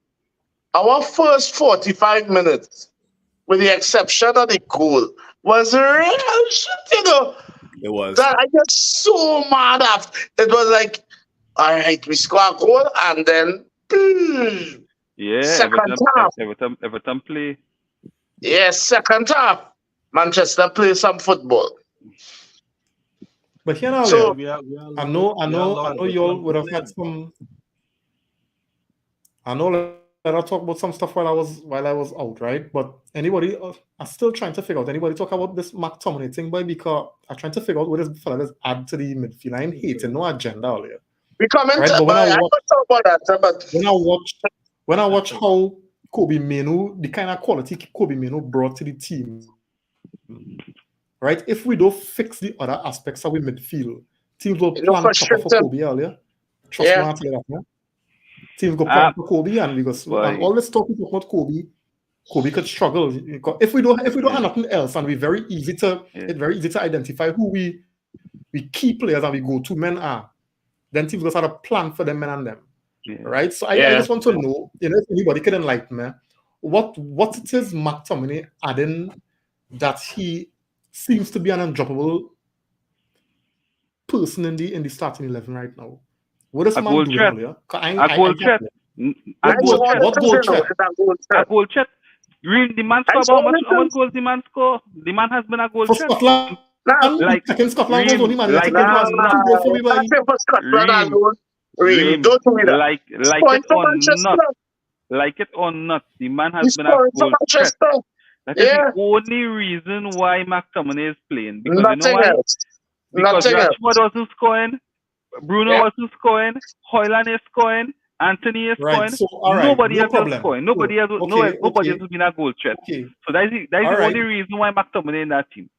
our first 45 minutes, with the exception of the goal, was real shit, you know. It was. That I get so mad after. It was like, all right, we score a goal, and then Yeah, second half. Everton play. Yes, second half. Manchester play some football. But you know, So- I know y'all would have had some. I know that I talk about some stuff while I was out, right? But anybody, I'm still trying to figure out. Anybody talk about this McTominay thing, boy? Because I'm trying to figure out what this fella does add to the midfield. I ain't hating no agenda earlier. We comment, Right, but when I I watch- could talk about that, but When I watch how Kobe Manu, the kind of quality Kobe Manu brought to the team, right? If we don't fix the other aspects of our midfield, teams will You know, plan for proper for sure, Kobe earlier. Trust Yeah. me, I'll tell you that, man. Teams go plan for Kobe, and because Boy. and all this talk about Kobe could struggle. If we don't have nothing else, and it's very easy to identify who we key players and we go to men are, then teams will start to plan for them men and them. Yeah. Right? So I Yeah. just want to know, if anybody can enlighten me, what it is McTominay adding that he seems to be an undroppable person in the starting 11 right now. What is A man goal doing threat. earlier? A goal threat. A That's goal all threat. the What things, goal you know, threat? it's a goal A threat. goal threat. Really, the man I scored saw how much the goals the man score? The man has been a goal For threat. Scotland, Nah, Like, second Scotland was only man. like Like, nah, two goals for me, boy. that's it for Scotland Ream. alone. Ream, don't do that. like He's it scoring for or Manchester. not, like it or not, the man has He's been a scoring for goal threat. Manchester. That is Yeah. the only reason why McTominay is playing. Because you know Nothing why? else. Because Nothing else. Rashford wasn't scoring, Bruno Yeah. wasn't scoring, Hoyland is scoring, Anthony is Right. scoring. So, all right. Nobody No else problem. is scoring. Nobody So, has nobody else has been a goal threat. Okay. So that is All the right. only reason why McTominay in that team.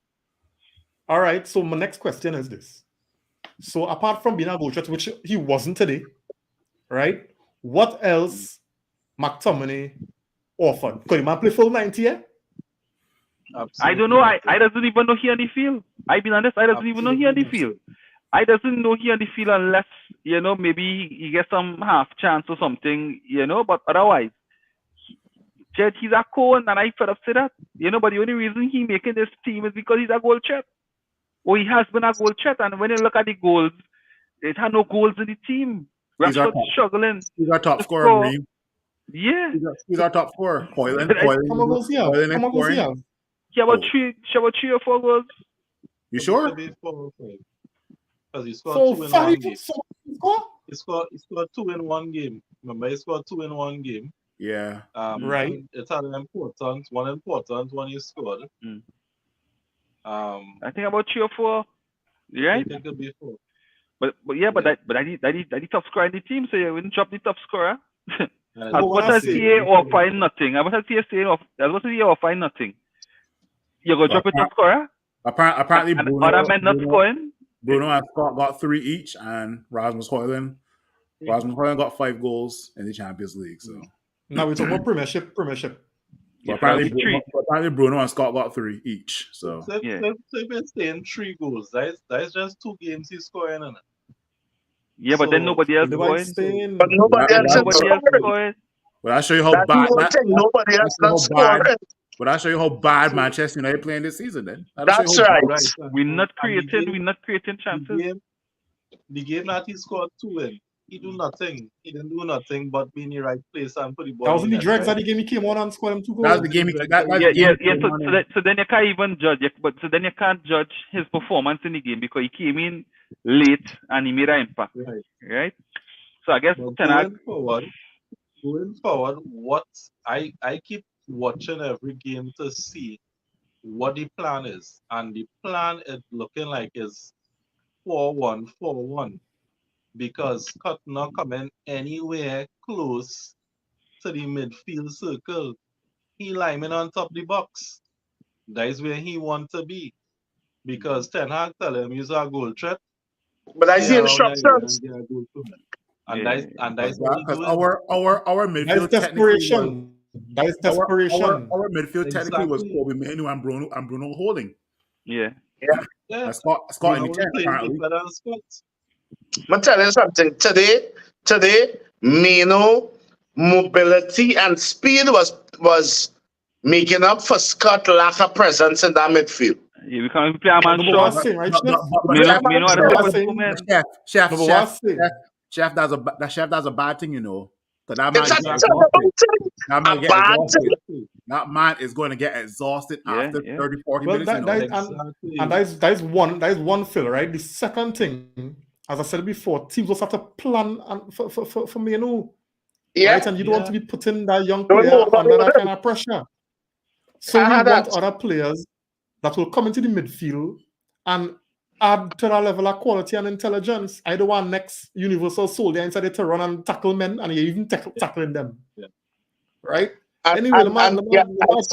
All right. So my next question is this. So apart from being a goal threat, which he wasn't today, right? What else McTominay offered? Could he man play full 90, yeah? I don't know. I doesn't even know he on the field. I be honest, I doesn't even know he on the field. I doesn't know he on the field unless, maybe he gets some half chance or something, but otherwise, Jed, he's a cone and I fed up to that. But the only reason he making this team is because he's a goal threat. Or he has been a goal threat, and when you look at the goals, it had no goals in the team. He's our Rashford struggling. He's our top to scorer, score. Reem. Yeah. He's our top scorer. Hoyland. How many goals he have? How Hoyland is many goals he scoring. have? He about three or four goals. You sure? Because he scored So 2 in 1 five. game. So score? He scored 2 in 1 game. Remember, he scored 2 in 1 game. Yeah. Right. It had one important one he scored. I think about 3 or 4. Right? I think it'll be 4. But that top scorer in the team, so you wouldn't drop the top scorer. And But what But I I say- see offering nothing. I was saying offering nothing. You go drop it to scorer? Apparently, And other men not scoring? Bruno and Scott got 3 each, and Rasmus Højlund got 5 goals in the Champions League. So Now we're talking about Premiership. but Yes, that'll be three. apparently Bruno and Scott got 3 each. So So Yeah. if it's saying 3 goals, that is just 2 games he's scoring in it. Yeah, but then So- nobody else Nobody's scoring. saying. But nobody That- else is Nobody else scoring. scoring. but I show you how That's the bad. one thing. Nobody else that's not how bad. scoring. But I show you how bad Manchester United playing this season. Then That's right. We're not And the creating chances. the game that he scored 2 in, he do nothing. He didn't do nothing but be in the right place and put the ball That was in the net, dregs right? that the game he came on and scored him 2 goals. That was the game. That's Yeah, the yeah, game yeah. he So, won so, in. that, so then you can't even judge. But so then you can't judge his performance in the game because he came in late and he made an impact, Right. right? So I guess But Ten Hag, going forward, what I keep watching every game to see what the plan is, and the plan is looking like is 4-1-4-1 because Cut not coming anywhere close to the midfield circle. He lining on top the box. That is where he want to be because Ten Hag tell him he's a goal threat. But I see Stay around there instructions. and get a goal to him. And Yeah. that's what he Because doing. our That is midfield technically was desperation. That is desperation. our midfield technically was Exactly. Kobe Manu and Bruno Holding. yeah. Yeah. And Scott in the Now 10 we playing apparently. deeper than Scott. I'm telling you something. Today, Mino mobility and speed was making up for Scott lack of presence in that midfield. Yeah, we can't play a man No, but short. what's saying, right, But- Chef? but- Me Yeah, know man, how to but step I'm up saying- two men. Chef, No, but what's saying? Chef, that's a bad thing, you know. Because that man It's is a exhausted. terrible thing. That man A get bad exhausted. thing. That man is going to get exhausted Yeah, after yeah. 30, 40 Well, minutes. that- you know. Exactly. And that is one fill, right? The second thing, as I said before, teams also have to plan and for Menu, Yeah. right? And you don't want to be putting that young Don't player overload under that him. kind of pressure. So I we had want that. other players that will come into the midfield and add to that level of quality and intelligence. I don't want next universal soldier inside it to run and tackle men, and you're even tackling them. Yeah. Right? And, Anyway, the man something else.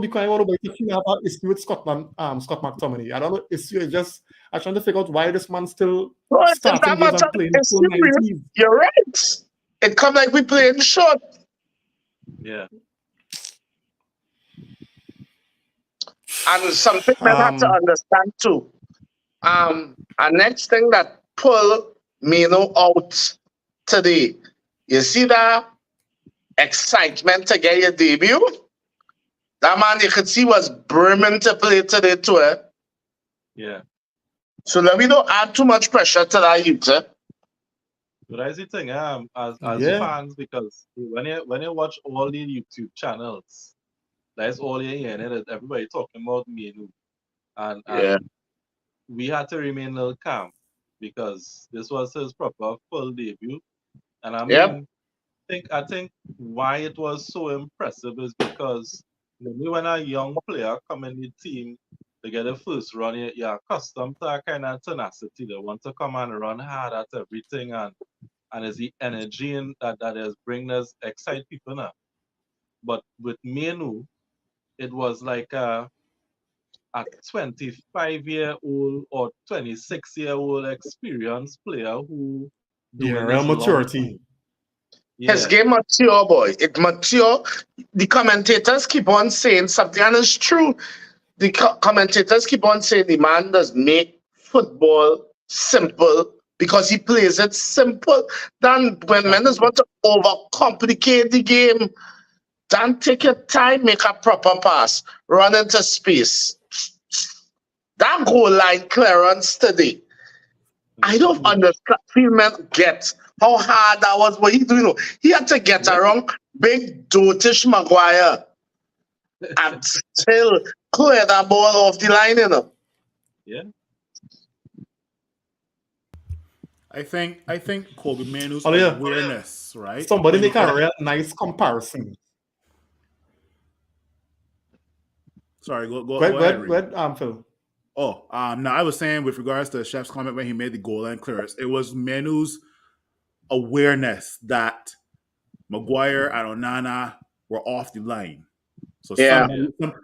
because I want to feel about issue with Scott McTominay. I don't know. It's just I'm trying to figure out why this man still No, it's starting that games much. and playing It's full serious. 90s. You're right. It come like we playing short. Yeah. And something men have to understand too. And next thing that pull Mino out today, you see that excitement to get your debut? That man you could see was brimming to play today too. Yeah. So let me don't add too much pressure to that youth. But that's the thing, as Yeah. fans, because when you watch all the YouTube channels, that's all you're hearing is everybody talking about Menu. And Yeah. we had to remain a little calm because this was his proper full debut. And I mean, Yep. I think why it was so impressive is because when a young player come in the team to get the first run, you're accustomed to that kind of tenacity. They want to come and run hard at everything, and it's the energy that is bringing us excite people now. But with Menu, it was like a 25-year-old or 26-year-old experienced player who Yeah, doing real this long maturity. time. Yeah. His game mature, boy. It mature. The commentators keep on saying something, and it's true. The commentators keep on saying the man does make football simple because he plays it simple. Then when men just want to overcomplicate the game, then take your time, make a proper pass, run into space. That goal line clearance today. I don't understand. Feel men get how hard that was. What he do, you know, he had to get around big dotish Maguire and still clear that ball off the line, you know. Yeah. I think Kobe Manu's Oh, yeah. awareness, right? Somebody When you make a get- real nice comparison. Sorry, go Go ahead. Reed. ahead, Phil. Oh, no, I was saying with regards to Chef's comment when he made the goal line clearance, it was Manu's awareness that Maguire and Onana were off the line. So Yeah.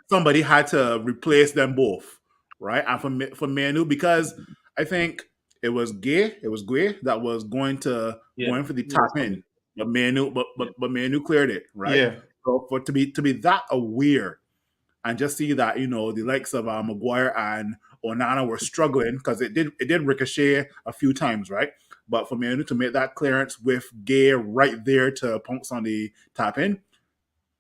somebody had to replace them both, right? And for Manu, because I think it was Gay that was Yeah, going for the he was tap coming. in, but Manu cleared it, right? Yeah, So for to be that aware and just see that the likes of Maguire and Onana were struggling because it did ricochet a few times, right? But for Manu to make that clearance with Gay right there to pounce on the tap in,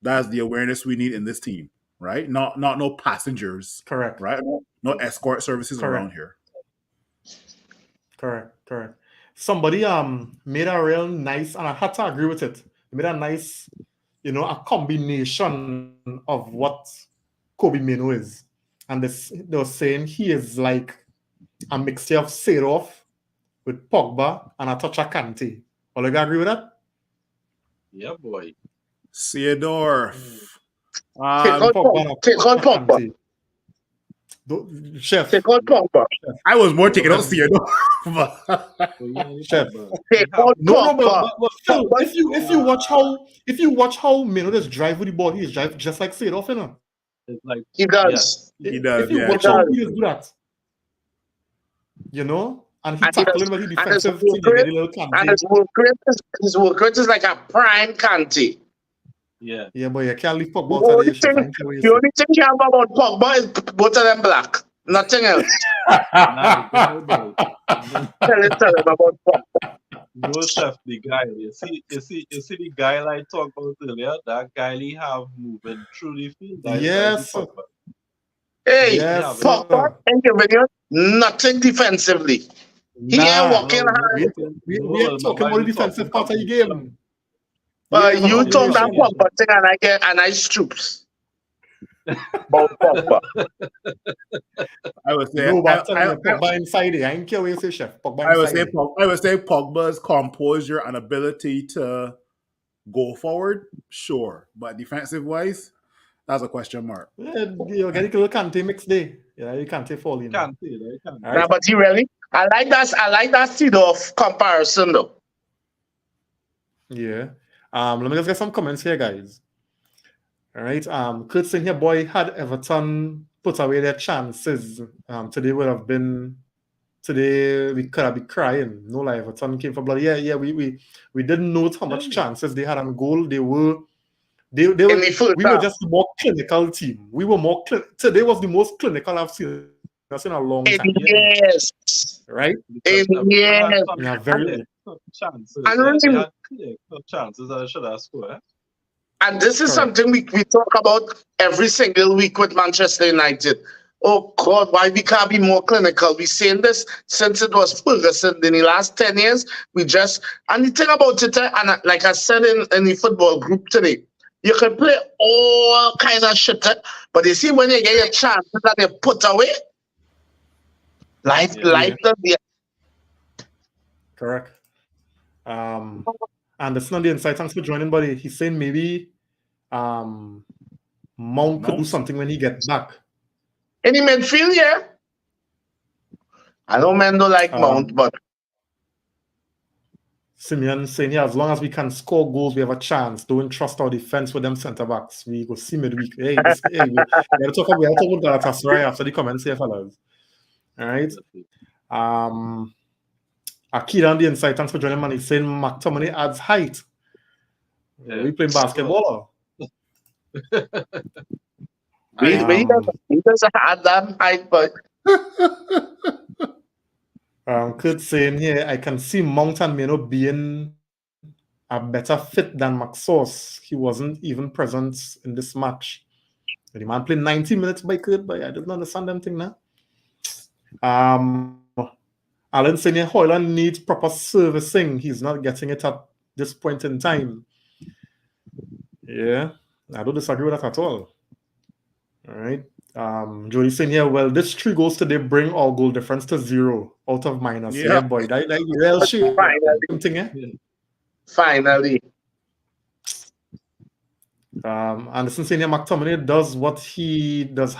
that's the awareness we need in this team, right? Not no passengers, correct, right? No escort services around correct, here. correct. Somebody made a real nice, and I had to agree with it. They made a nice, a combination of what Kobe Mino is, and they were saying he is like a mixture of Seedorf with Pogba and a touch of Kante. All you agree with that? Yeah, boy. Seedorf. Take out Pogba and a take touch out of Pogba. Kante. Chef, Take out Pogba. I was more Well, taking out chef, Seedorf. so yeah, you chef. Take have out No, Pogba. but still, Pogba. if you watch how Mino just drive with the ball, he's drive just like Seedorf, it's like He yeah, does. He If does, you yeah. He watch how does. he just do that, and he And he does. tackling very And his defensive work thing, you get rate, a little and Kante. his work rate is like a prime Kanti. yeah. Yeah, but you can't leave Pogba The out of only the chef. I thing, ain't care what you the say. only thing you have about Pogba is both of them black. Nothing else. Nice. Tell him about Pogba. No chef, the guy. You see the guy I talked about earlier. That guy he have moving through the field. That is the Yes, Pogba. Hey, He yes, have it. Pogba sir. ain't giving you nothing defensively. He ain't Nah, walking No, hard. we ain't talking remember about the the talking defensive part of the combination. game. Yeah, it's a You talk that combination. Pogba thing and I stoops about Pogba. I would say No, but I'm telling I, you, Pogba inside it. I ain't care what you say, chef. Pogba I would inside say it. I would say Pogba's composure and ability to go forward, sure, but defensive wise, that's a question mark. Yeah, you get a little Kante mix day. Yeah, you Kante fall in. Can't say that. Can't. All Nah, right. but he really, I like that seed of comparison though. Yeah. Let me just get some comments here, guys. All right. Kurt saying here, boy, had Everton put away their chances, today would have been. Today we could have been crying. No lie, Everton came for blood. Yeah. We didn't note how much chances they had on goal. They were. In the first We were half. just a more clinical team. We were more. Today was the most clinical I've seen us in a long In time. years. Right? In Everton had years. some Yeah, very. clear cut chances. And Yeah? They really, had clear cut chances that they should have scored. and this is Correct. something we talk about every single week with Manchester United. Oh God, why we can't be more clinical? We saying this since it was Ferguson in the last 10 years. And the thing about it, and like I said in the football group today, you can play all kinds of shit, but you see when you get your chance that they put away, life does the Correct. And it's not the insight. Thanks for joining, buddy. He's saying maybe Mount could do something when he gets back. any midfield, yeah. I know men don't like Mount, but Simeon saying, yeah, as long as we can score goals, we have a chance. Don't trust our defense with them centre backs. We go see midweek. Hey, we gotta talk about Galatasaray after the comments here, fellas. All right. Akira on the inside, thanks for joining, man. He's saying McTominay adds height. Yeah. We playing basketball. he doesn't have that height, but Kurt saying here, I can see Mount and Mino being a better fit than McSauce. He wasn't even present in this match. The man played 90 minutes by Kurt, but I didn't understand them thing now. Alan saying here, Hoyland needs proper servicing. He's not getting it at this point in time. Yeah, I don't disagree with that at all. All right. Jody saying here, well, this 3 goals today bring our goal difference to 0 out of minus. Yeah, boy, that real shit. Finally. Anderson saying here, McTominay does what he does.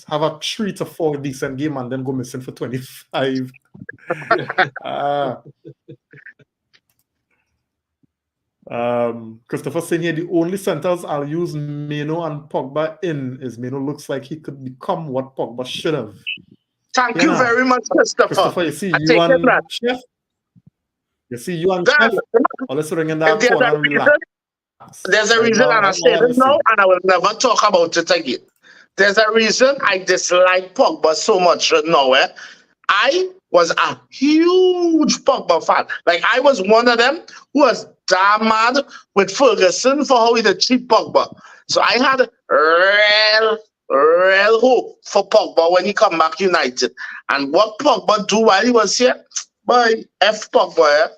Have a 3 to 4 decent game and then go missing for 25. Christopher saying here the only centers I'll use Meno and Pogba in is Meno looks like he could become what Pogba should have. Thank you very much, Christopher. Christopher, you see I you take it and back. Chef. You see you and Dan, Chef. Or let's ring in if that there's corner a and reason, relax. there's a reason, and I say it now, and I will never talk about it again. There's a reason I dislike Pogba so much now. I was a huge Pogba fan. Like, I was one of them who was damn mad with Ferguson for how he did cheat Pogba. So I had real hope for Pogba when he come back United. And what Pogba do while he was here, boy, F Pogba.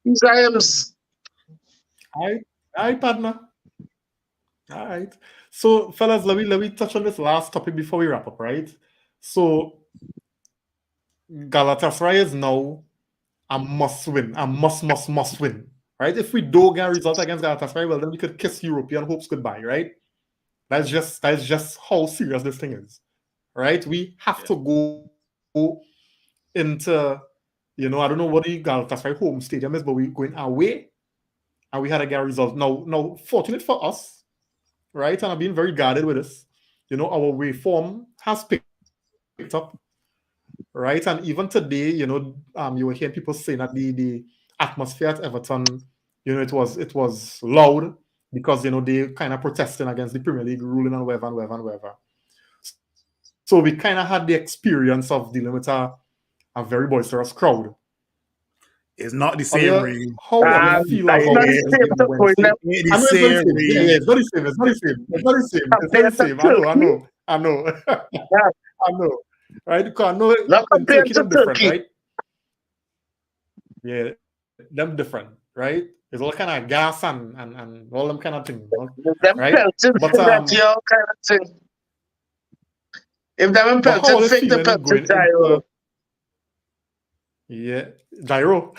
These IMs. All right, partner. All right. So, fellas, let me touch on this last topic before we wrap up, right? So, Galatasaray is now a must win, a must win, right? If we don't get a result against Galatasaray, well, then we could kiss European hopes goodbye, right? That's just how serious this thing is, right? We have to go into, I don't know what the Galatasaray home stadium is, but we're going away, and we had to get a result. Now, fortunate for us, right? And I've been very guarded with this. Our away form has picked up, right? And even today, you were hearing people saying that the atmosphere at Everton, it was loud because they kind of protesting against the Premier League ruling and whatever and whatever and whatever. So we kind of had the experience of dealing with a very boisterous crowd. It's not the same ring. How do you feel about It's not the same. I know. I know. Right? Because I know in Turkey them different, right? Yeah, them different, right? It's all kind of gas and all them kind of things, right? But kind of thing. If them pelted fake the pelted gyro. Yeah, gyro.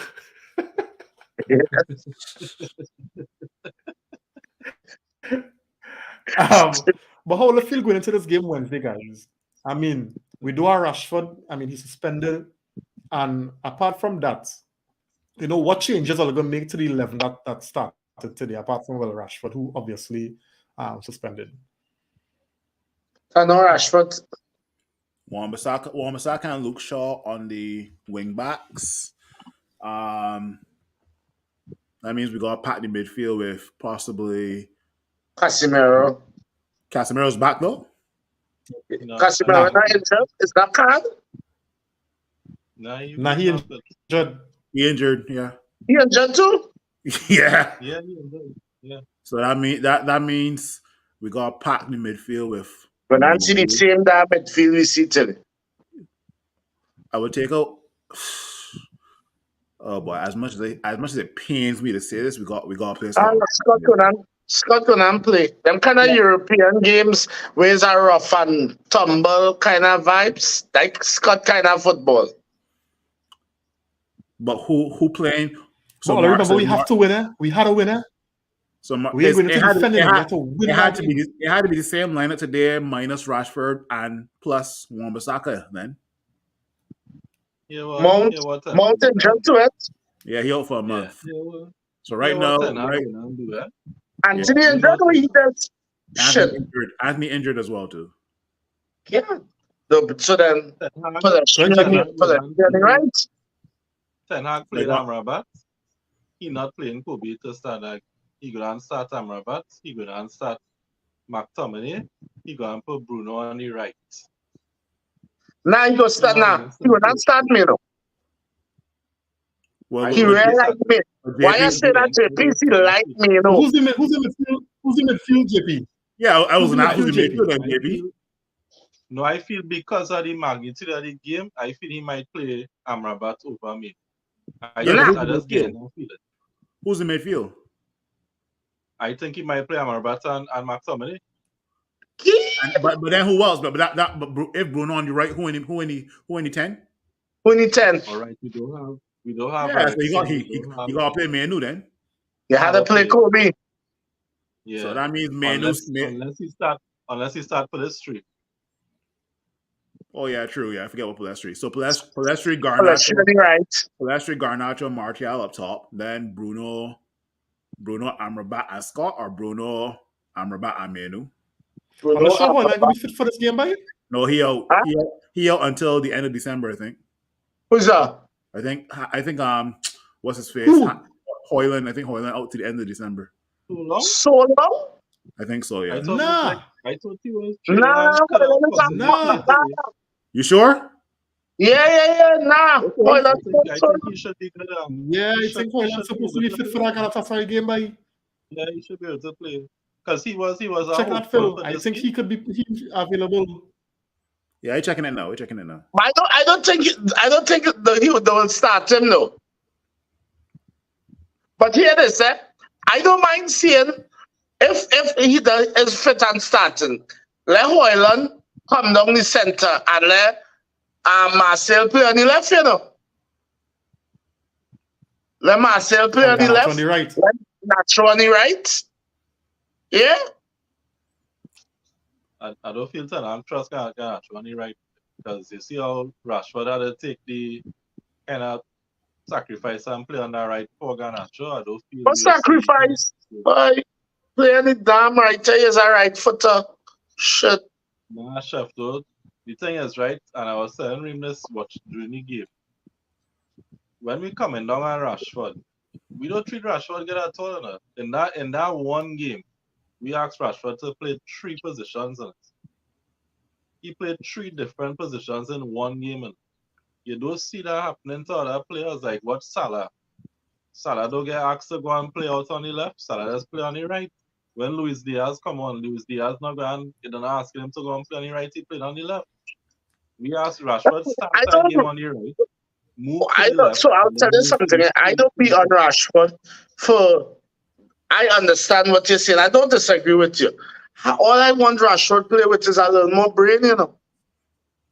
But how will it feel going into this game Wednesday, guys? I mean, we do our Rashford. I mean, he's suspended, and apart from that, what changes are they going to make to the 11 that started today? Apart from Rashford, who obviously suspended. I know Rashford. Wan-Bissaka and Luke Shaw on the wing backs. That means we got to pack the midfield with possibly Casemiro. Casemiro's back though. Casemiro not injured. Is that card? Nah, he injured. He injured, yeah. He injured too? Yeah. Yeah, he injured. Yeah. So that means we got to pack the midfield with. When I see the same damn midfield we see today. I would take out. Oh boy! As much as it pains me to say this, we got to play Scott Conan play. Them kind of European games where it's a rough and tumble kind of vibes, like Scott kind of football. But who playing? So remember, we have to win. We had a winner. So it had to be the same lineup today minus Rashford and plus Wan-Bissaka then. Yeah, Mount injured to it. Yeah, he out for a month. Yeah, so right now, Anthony injured, he does shit. Anthony injured as well too. Yeah. So then, for the right. Ten Hag played Amrabat. He not playing Kobe to start. Like, he go and start Amrabat. He go and start McTominay. He go and put Bruno on the right. Now he go start now. He will not start me though. Well, he really like me. Why I say that JP? He like me, you know. Who's in midfield, JP? Yeah, I was not who's in midfield, JP. No, I feel because of the magnitude of the game, I feel he might play Amrabat over me. Who's in midfield? I think he might play Amrabat and McTominay. But then who else? But if Bruno on the right, who in the 10? Who in the 10? All right, we don't have. Yeah, so you got to play Manu then. You had to play Kobe. Yeah. So that means Manu unless he start for this streak. Oh yeah, true. Yeah, I forget what Palestri. So Let's Garnacho, right. Martial up top. Then Bruno Amrabat Ascot or Bruno Amrabat Amenu. I'm not Bruno sure Hoyland gonna Amrabat. be fit for this game, by. No, he out. Huh? He out until the end of December. I think. Who's that? What's his face? Who? Hoyland. I think Hoyland out to the end of December. Too long? So long? I think so. Yeah. Nah, I thought he was training Nah, and cut out nah. today. You sure? yeah. Nah. Boy, that's I so think he should be good. Yeah, He I should, think he Hoyland's should be supposed to be able to fit for play. that Galatasaray game, by. Yeah, he should be able to play. Because he was a Check that, hopeful Phil. for I this think game. he could be available. Yeah, we're checking it now. I don't think he would start him though. But here they say, I don't mind seeing if he is fit and starting. Let Hoyland come down the center and let Marcel play on the left, you know. Let Marcel play on And the Garnacho left. on the right. Let Nacho on the right. Yeah. I don't feel that I'm trust Garnacho on the right because you see how Rashford had to take the kind of sacrifice and play on the right for Garnacho. I don't feel But sacrifice. Boy, play on the damn right. He is a right footer. Shit. Nah, chef, though. The thing is, right, and I was telling him this watch during the game. When we coming down on Rashford, we don't treat Rashford good at all. You know? In that one game, we asked Rashford to play 3 positions in it. He played 3 different positions in one game. And you don't see that happening to other players like what Salah. Salah don't get asked to go and play out on the left. Salah just play on the right. When Luis Diaz come on, Luis Diaz not going, you don't ask him to go and play on the right, he played on the left. We asked Rashford start that game on the right, move to the left. So I'll and tell then you move something. to I the don't be on Rashford for. I understand what you're saying. I don't disagree with you. All I want Rashford play with is a little more brain, you know.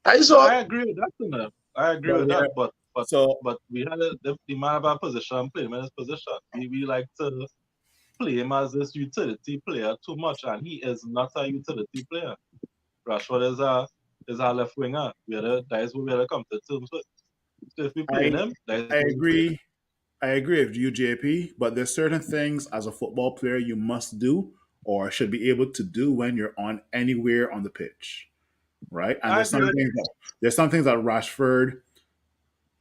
I saw. I agree with that, you know. I agree with that, but So we had the man of our position, play him in his position. We like to play him as this utility player too much, and he is not a utility player. Rashford is a left winger. That is what we had to come to terms with. So if we play him, that is I what we play. agree. I agree with you, JP. But there's certain things as a football player you must do or should be able to do when you're on anywhere on the pitch, right? And I agree with there's some things that Rashford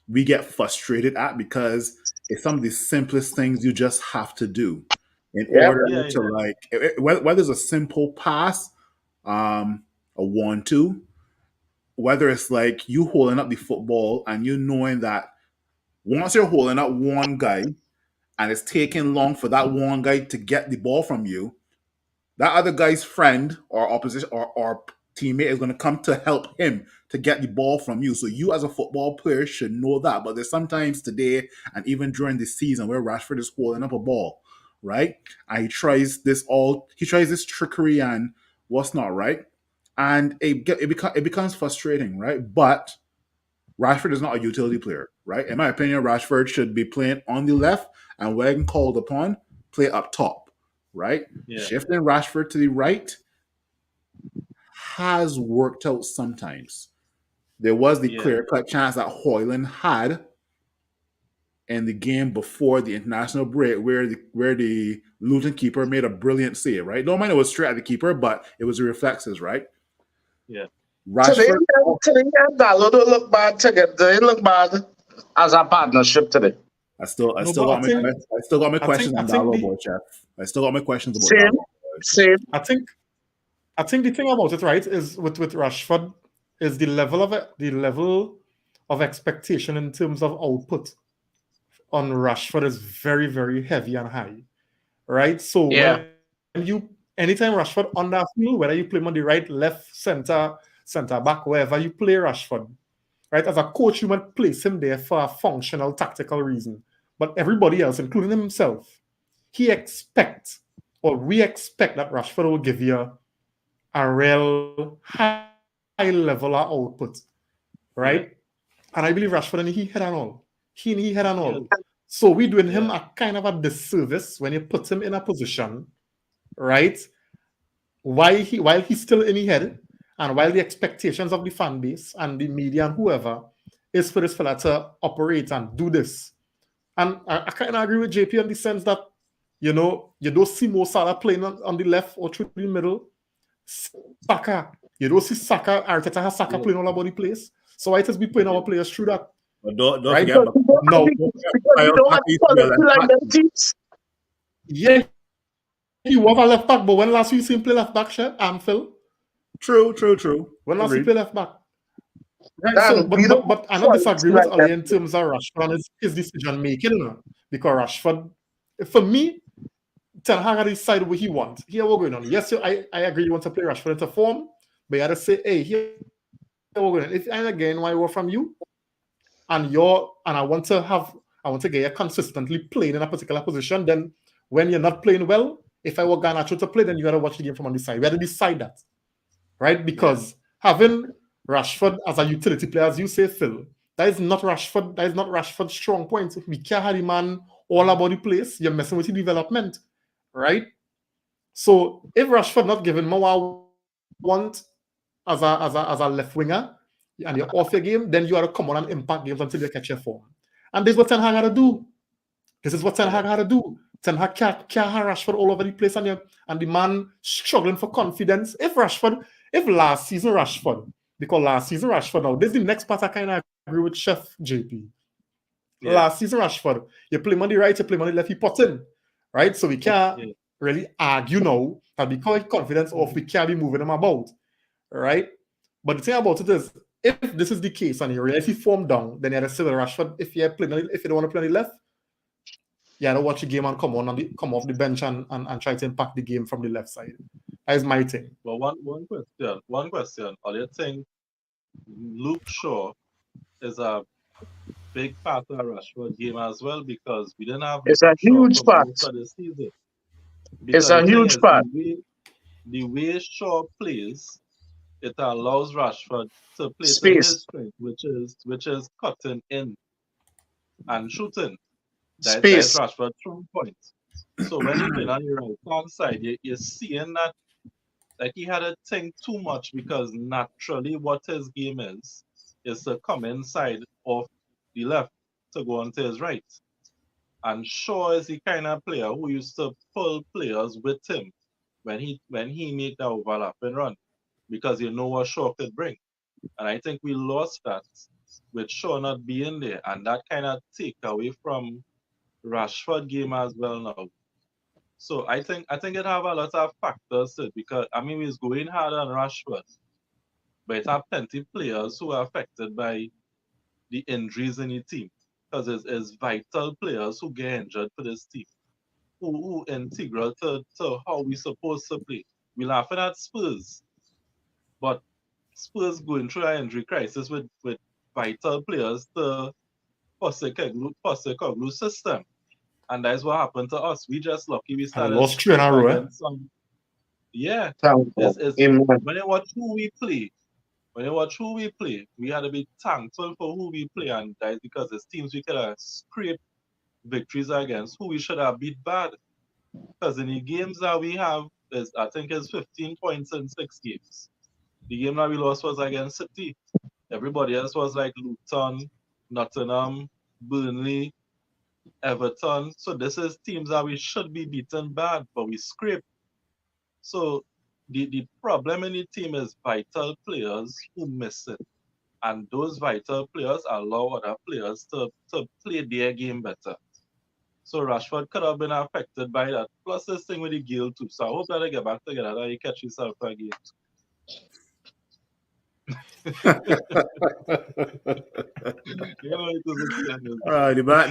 we get frustrated at because it's some of the simplest things you just have to do in Yeah. order yeah, to whether it's a simple pass, a 1-2, whether it's like you holding up the football and you knowing that once you're holding up one guy and it's taking long for that one guy to get the ball from you, that other guy's friend or opposition or teammate is going to come to help him to get the ball from you. So you as a football player should know that. But there's sometimes today and even during the season where Rashford is holding up a ball, right? And he tries this trickery and what's not, right? And it becomes frustrating, right? But Rashford is not a utility player, right? In my opinion, Rashford should be playing on the left and when called upon, play up top, right? yeah, Shifting Rashford to the right has worked out sometimes. There was the yeah, clear-cut chance that Hoyland had in the game before the international break where the Luton keeper made a brilliant save, right? Don't mind it was straight at the keeper, but it was the reflexes, right? yeah. Today, Rashford, Dallo don't look bad together. They look bad as a partnership today. I still No, but got my I think, questions I on think Dallo, the, boy, chef. I still got my questions about Same, Dallo. same. I think the thing about it, right, is with Rashford is the level of expectation in terms of output on Rashford is very, very heavy and high, right? So Yeah. anytime Rashford on that field, whether you play him on the right, left, center back, wherever you play Rashford, right? As a coach, you might place him there for a functional, tactical reason. But everybody else, including himself, we expect that Rashford will give you a real high level of output, right? Yeah. And I believe Rashford and he had an all. He had an Yeah. all. So we're doing him Yeah. a kind of a disservice when you put him in a position, right? While he's still in the head, And while the expectations of the fan base and the media and whoever is for this fella to operate and do this. And I kind of agree with JP in the sense that, you don't see Mo Salah playing on the left or through the middle. Saka, you don't see Saka, Arteta has Saka playing all over the place. So why just be playing our players through that? But don't Right? forget, but No. Because you don't have quality like them teams. Yeah, he was a left back, but when last you see him play left back, Phil? True. When last he Agreed. play left back? Right, Dan, so we don't but I have don't disagree with quality like Ali them in terms of Rashford and his decision making, because Rashford, for me, Ten Hag had decided what he wants. Here we're going on. Yes, I agree you want to play Rashford into form, but you had to say, hey, here we're going on. If and again, why we're from you, and I want to get you consistently playing in a particular position, then when you're not playing well, if I were Garnacho to play, then you gotta watch the game from on the side. We had to decide that. Right? Because having Rashford as a utility player, as you say, Phil, that is not Rashford's strong point. We can't have the man all about the place. You're messing with the development, right? So if Rashford not given more want as a left winger and you're off your game, then you have to come on and impact games until you catch your form. And this is what Ten Hag had to do. Ten Hag can't have Rashford all over the place and the man struggling for confidence. If last season Rashford, now, this is the next part I kind of agree with Chef JP. Yeah. Last season Rashford, you play him on the right, you play him on the left, he put in. Right? So we can't really argue now that because confidence off, we can't be moving him about. Right? But the thing about it is, if this is the case and you realize he formed down, then you have to say with Rashford, if you don't want to play on the left, you have to watch the game and come off the bench and try to impact the game from the left side. That is my thing. Well, one question. Are you think Luke Shaw is a big part of the Rashford game as well? Because we didn't have It's Luke a Shaw huge for part. most of the season. It's Because a the thing huge is, part. the way Shaw plays, it allows Rashford to play to Space. his strength, which is cutting in and shooting. That's Space. Rashford's strong point. So when he played on the right hand side, you're seeing that like he had to think too much because naturally what his game is to come inside of the left to go onto his right. And Shaw is the kind of player who used to pull players with him when he made the overlap and run, because you know what Shaw could bring. And I think we lost that with Shaw not being there, and that kind of take away from Rashford game as well now. So I think it have a lot of factors to it, because I mean he's going hard on Rashford, but it have plenty of players who are affected by the injuries in the team. Because it's vital players who get injured for this team, who integral to how we supposed to play. We laughing at Spurs, but Spurs going through an injury crisis with vital players to Postecoglou system. And that's what happened to us. We just lucky we And we started lost 3 in a row. against some. Yeah. It's Amen. when you watch who we play, we had to be thankful for who we play, and that's because it's teams we could have scraped victories against, who we should have beat bad. Because in the games that we have, I think it's 15 points in 6 games. The game that we lost was against City. Everybody else was like Luton, Nottingham, Burnley, Everton. So this is teams that we should be beaten bad, but we scrape. So the problem in the team is vital players who miss it. And those vital players allow other players to play their game better. So Rashford could have been affected by that. Plus this thing with the Gale too. So I hope that they get back together, that he catch himself again. It was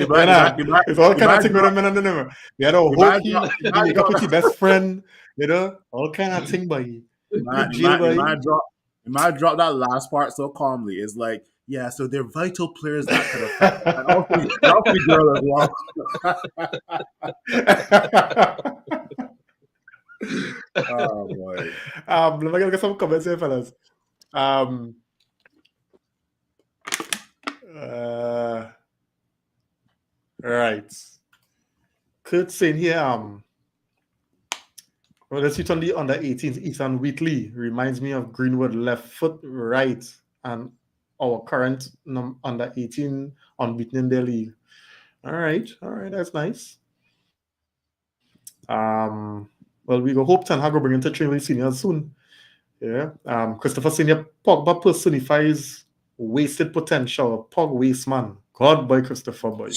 It's all kind of thing with a man and never. You know, hope he make up with your best friend, all kind of thing, boy. You might drop that last part so calmly. It's like, yeah, so they're vital players that could affect. And also the girl as well. Oh boy. Let me get some comments here, fellas. Right. Kurt saying here, Well, let's see on the under 18s. Ethan Wheatley reminds me of Greenwood, left foot, right, and our current under 18 unbeaten in their league. All right, that's nice. Well, we go hope Ten Hag will bring into Trinley Senior soon. Yeah. Christopher Senior Pogba personifies wasted potential. Pog waste man. God boy Christopher boy.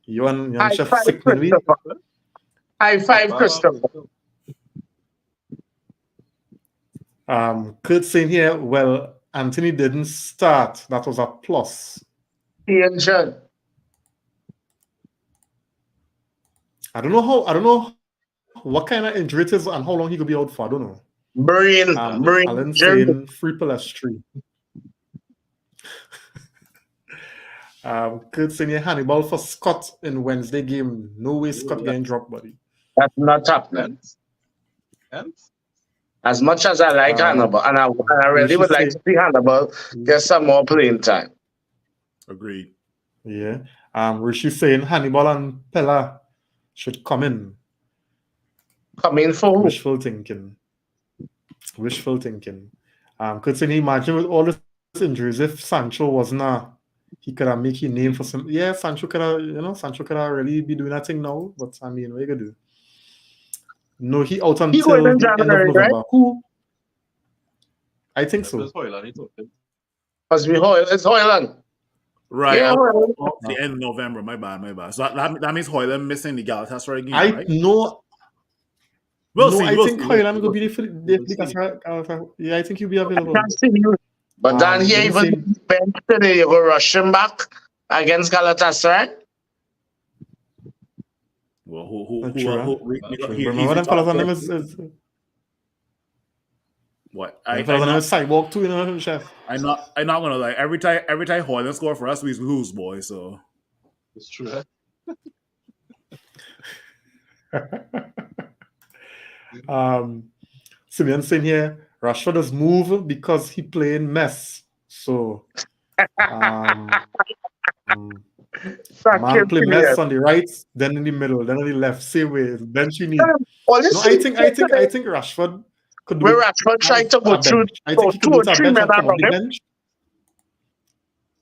You and High Chef five, Sickman we. Christopher. High five, Wow. Christopher. Kurt saying here, well, Anthony didn't start. That was a plus. Ian John. I don't know what kind of injury it is and how long he could be out for. I don't know. Brain Alan injury. saying free Palestri. Kurt saying here, Hannibal for Scott in Wednesday game. No way Scott getting dropped, buddy. That's not happening. Hence? As much as I like Hannibal, and I really would like to see Hannibal get some more playing time. Agreed. Yeah. Rishi saying Hannibal and Pella should come in. Come in for who? Wishful thinking. Could you imagine with all these injuries, if Sancho wasn't he could have make his name for some. Yeah, Sancho could have really be doing that thing now. But I mean, what you gonna do? No, he out until going in the end of January, November. right? Who? I think It so. was Hoyland, he took it. Must be it's Hoyland. Right. Yeah, Hoyland. The end of November. My bad. So that means Hoyland missing the Galatasaray game, I right? know. We'll No, see. I We'll think see. Hoyland will be We'll see. the yeah, I think he'll be available. Can't see you. But then he let me even see. bench today, you go rush him back against Galatasaray. Well, Remember them fellas on them is what? them fellas on them is sidewalk too, Chef. I'm not gonna lie. Every time Hoyland score for us, we lose, boy. So It's true. Simeon saying here, Rashford has moved because he playing mess. So man play mess on the right, then in the middle, then on the left. Same way. Bench you need. No, I think Rashford could do Where it Rashford tried to go through I think he could 2 do or it at 3 bench men and come off around the him. bench.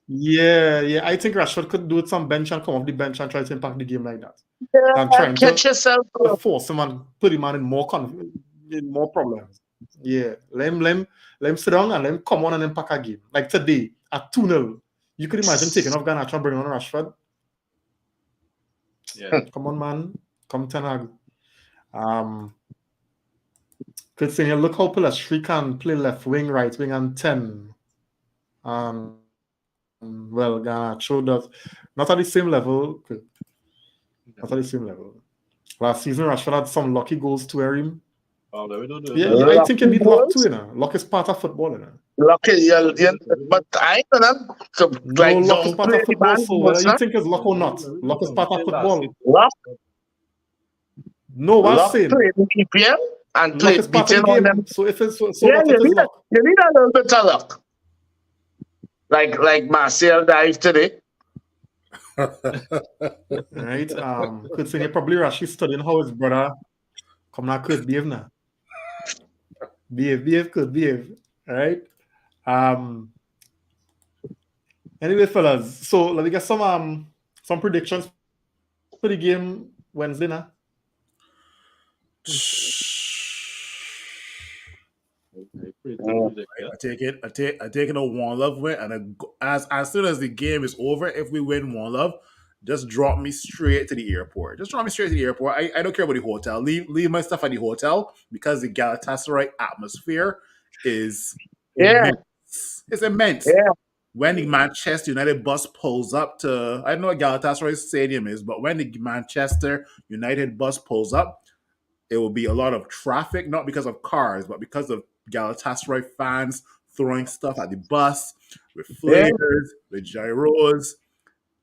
Yeah. I think Rashford could do it some bench and come off the bench and try to impact the game like that. I'm trying Catch yourself. to force him and put him on in more problems. Yeah. Let him sit down and let him come on and impact a game. Like today, at 2-0. You could imagine taking off Garnacho and bringing on Rashford. Yeah. Come on, man. Come Ten Hag. Could say, look how Pelestri can play left wing, right wing, and 10. Well, Garnacho does not at the same level. Not at the same level. Last season, Rashford had some lucky goals to him. Yeah, I think you need luck too, Luck is part of football, Lucky, but I don't know. No, luck is part of football. So whether you think it's luck or not, luck is part of football. Luck? No, Luck saying played in EPL and luck played is part of the beating on game. them. So if it's Yeah, luck, it is luck. you need a little bit of luck. Like Martial dive today. Right? Could say probably Rashi studying how his brother come now could behave now. Behave. Right? Anyway, fellas, so let me get some predictions for the game Wednesday now. I take it a 1-love win, and as soon as the game is over, if we win 1-love, just drop me straight to the airport. Just drop me straight to the airport. I don't care about the hotel. Leave my stuff at the hotel because the Galatasaray atmosphere is immense. It's immense. Yeah. When the Manchester United bus pulls up to, I don't know what Galatasaray Stadium is, but when the Manchester United bus pulls up, it will be a lot of traffic, not because of cars, but because of Galatasaray fans throwing stuff at the bus with flares, with gyros.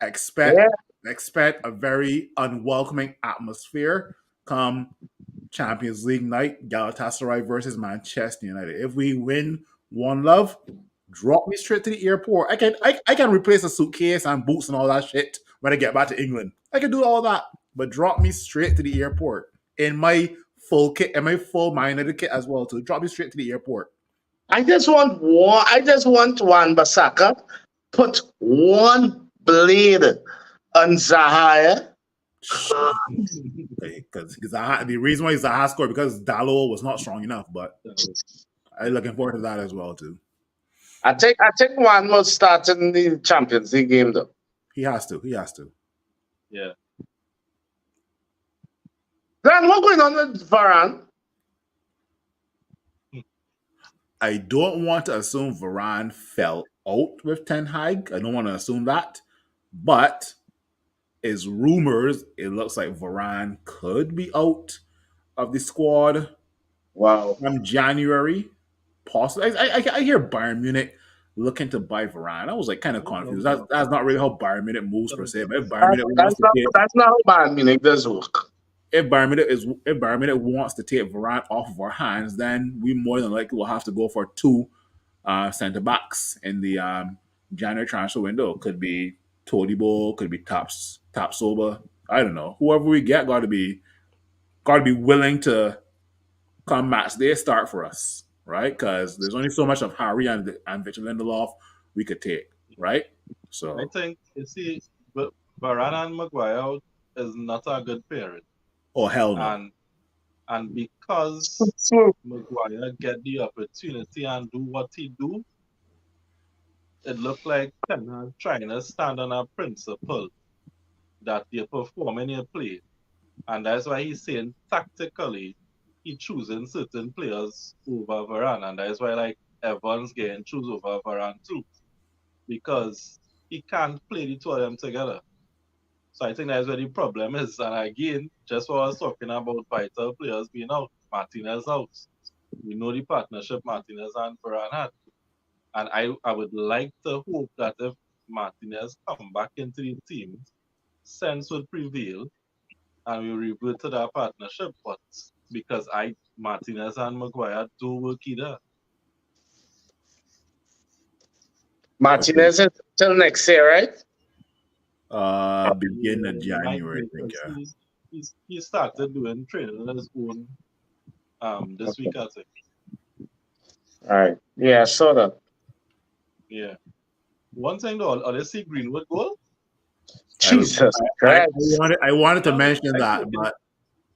Expect a very unwelcoming atmosphere come Champions League night, Galatasaray versus Manchester United. If we win 1-love, drop me straight to the airport. I can replace a suitcase and boots and all that shit when I get back to England. I can do all that, but drop me straight to the airport in my full kit, and my full Man United kit as well too. Drop me straight to the airport. I just want one. I just want one Basaka. Put one blade on Zahaya. Because the reason why Zaha scored because Dalot was not strong enough, but I'm looking forward to that as well too. I think one will start in the Champions League game though. He has to. Yeah. Then what's going on with Varane? I don't want to assume Varane fell out with Ten Hag. I don't want to assume that, but is rumors it looks like Varane could be out of the squad Wow. from January. Possibly, I hear Bayern Munich looking to buy Varane. I was like kind of confused. That's not really how Bayern Munich moves per se. But if Bayern Munich wants to take, That's not how Bayern Munich does work. if Bayern Munich wants to take Varane off of our hands, then we more than likely will have to go for two centre backs in the January transfer window. Could be Todibo, could be Tapsoba. I don't know. Whoever we get got to be willing to come match their start for us, right? Because there's only so much of Harry and Victor Lindelof we could take, right? So I think you see, but Varane and Maguire is not a good pairing. oh hell no. And because Maguire get the opportunity and do what he do, it looked like Ten Hag trying to stand on a principle that you perform in your play. And that's why he's saying tactically he choosing certain players over Varane. And that's why like Evans getting choose over Varane too. Because he can't play the two of them together. So I think that's where the problem is. And again, just what I was talking about vital players being out, Martinez out. We know the partnership Martinez and Varane had. And I would like to hope that if Martinez come back into the team, sense would prevail and we revert to that partnership. But because Martinez and Maguire do work either. Martinez is till next year, right? Beginning of January, I think. Yeah. He started doing training on his own this week, I think. All right. Yeah, I saw that. Yeah. One thing though, are they see Greenwood goal? Jesus Christ. I wanted to mention that, but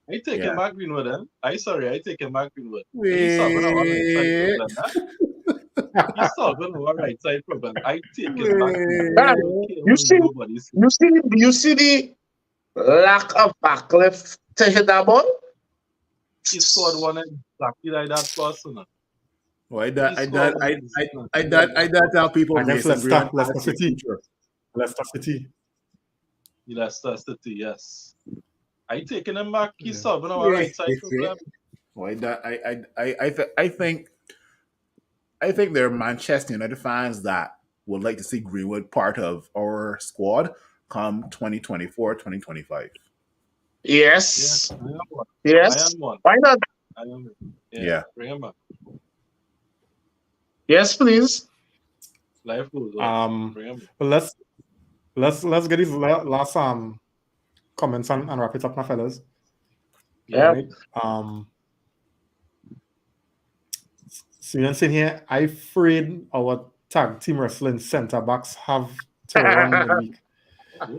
I take him back Greenwood then. I take him back Greenwood. He's solving our right side problem. I take him back Greenwood. You see the lack of backlift to hit that ball? He scored one exactly like that person. Why that? I tell people. I guess Leicester City. Leicester City. Leicester City, yes. I taking him back. He's solving our right side problem. Why that? I think there are Manchester United fans that would like to see Greenwood part of our squad come 2024, 2025. Yes. Yeah, I am one. Yes. I am one. Why not? I am. Yeah. Bring him back. Yes, please. Life goes on. Bring him back. Well, let's get these last comments and wrap it up, my fellas. Yeah. Right? So you're saying here, I'm afraid our tag team wrestling center backs have to run the week.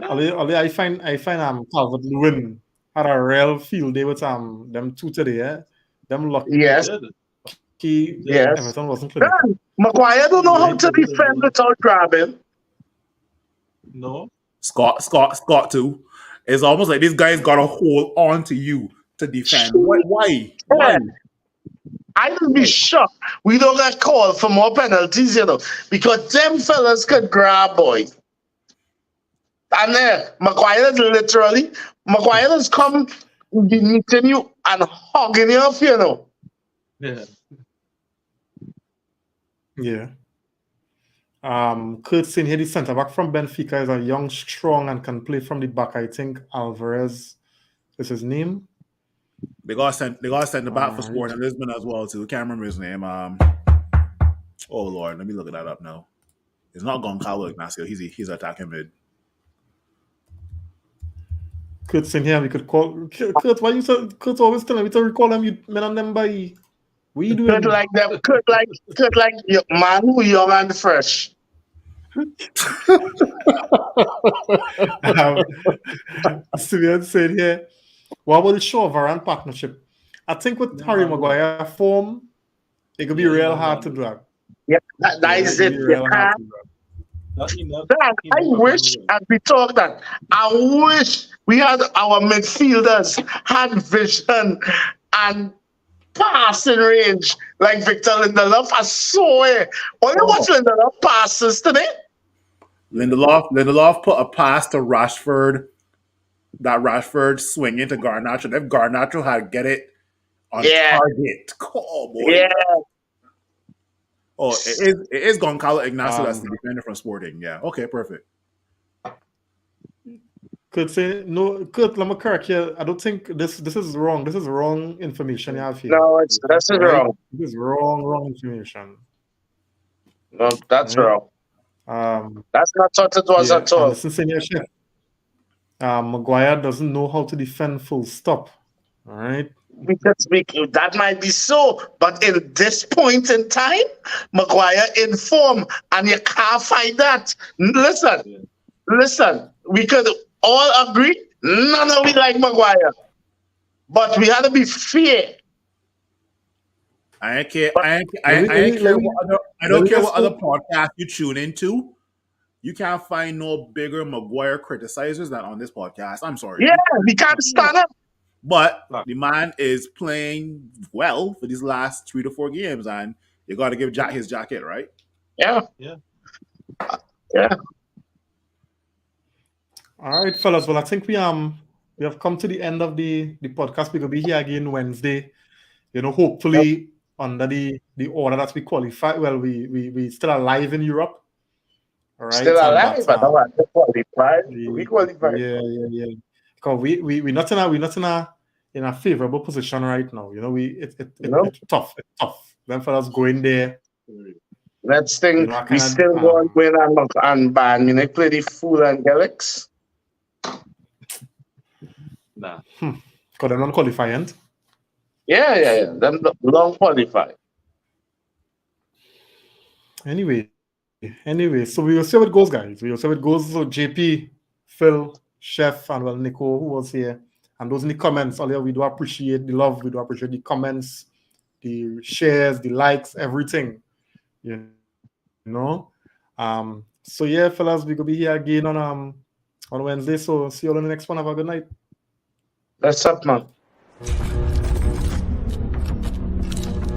Although I find Calvert Lewin had a real field day with them two today. Yeah? Them lucky. Yes. Yes. Everton wasn't clinical. Maguire don't know how to defend without grabbing. No. Scott too. It's almost like this guy's got to hold on to you to defend. Why? I would be shocked we don't get called for more penalties, because them fellas could grab, boy. And Maguire has come meeting you and hugging you up, Yeah. Yeah. Kurt saying here the centre back from Benfica is a young, strong, and can play from the back. I think Alvarez is his name. They got sent the back for Sporting Lisbon as well too. Can't remember his name. Oh Lord, let me look that up now. It's not Goncalo Ignacio. He's attacking mid. Kurt's in here. We could call Kurt. Why you so Kurt always telling me to recall them? You men and them by. What you Kurt doing? like them. Kurt like man who young and fresh. um, Simeon said here. What about the Shaw Varane partnership? I think with Harry Maguire form, it could be real hard to drag. Yeah, that It is could it. be You real hard can't. to drag. Dan, I wish, and we talk that, I wish we had our midfielders had vision and passing range like Victor Lindelof. I swear. Only watch Lindelof passes today. Lindelof put a pass to Rashford. That Rashford swing into Garnacho. If Garnacho had get it on Yeah. target, oh boy. Yeah. Oh, it is Goncalo Ignacio that's the defender from Sporting. Yeah. Okay, perfect. Could say no. Kurt, let me correct here. I don't think this is wrong. This is wrong information you have here. No, that's wrong. This is wrong information. No, that's wrong. That's not what it was at all. Listen, Senior Chef. Maguire doesn't know how to defend full stop. All right. That might be so, but in this point in time, Maguire in form, and you can't find that. Listen. We could all agree, none of we like Maguire, but we had to be fair. I don't care what other podcast you tune into. You can't find no bigger Maguire criticizers than on this podcast. I'm sorry. Yeah, we can't stand up. But the man is playing well for these last 3 to 4 games, and you got to give Jack his jacket, right? Yeah. All right, fellas. Well, I think we have come to the end of the podcast. We will be here again Wednesday. Hopefully under the order that we qualify. Well, we still alive in Europe. All right. Still alive, but no, qualified. We qualified. Yeah. Because we're not in a favorable position right now. It's tough. It's tough. Then for us going there. Let's think we still going to win and Bayern Munich play the fool and Galaxy. Nah. Because they're not qualifying. Yeah. Them long qualified. Anyway, so we will see how it goes, guys. We will see how it goes. So JP, Phil, Chef, and Nico, who was here, and those in the comments. Earlier, we do appreciate the love. We do appreciate the comments, the shares, the likes, everything. So yeah, fellas, we will be here again on Wednesday. So see you all in the next one. Have a good night. That's up, man.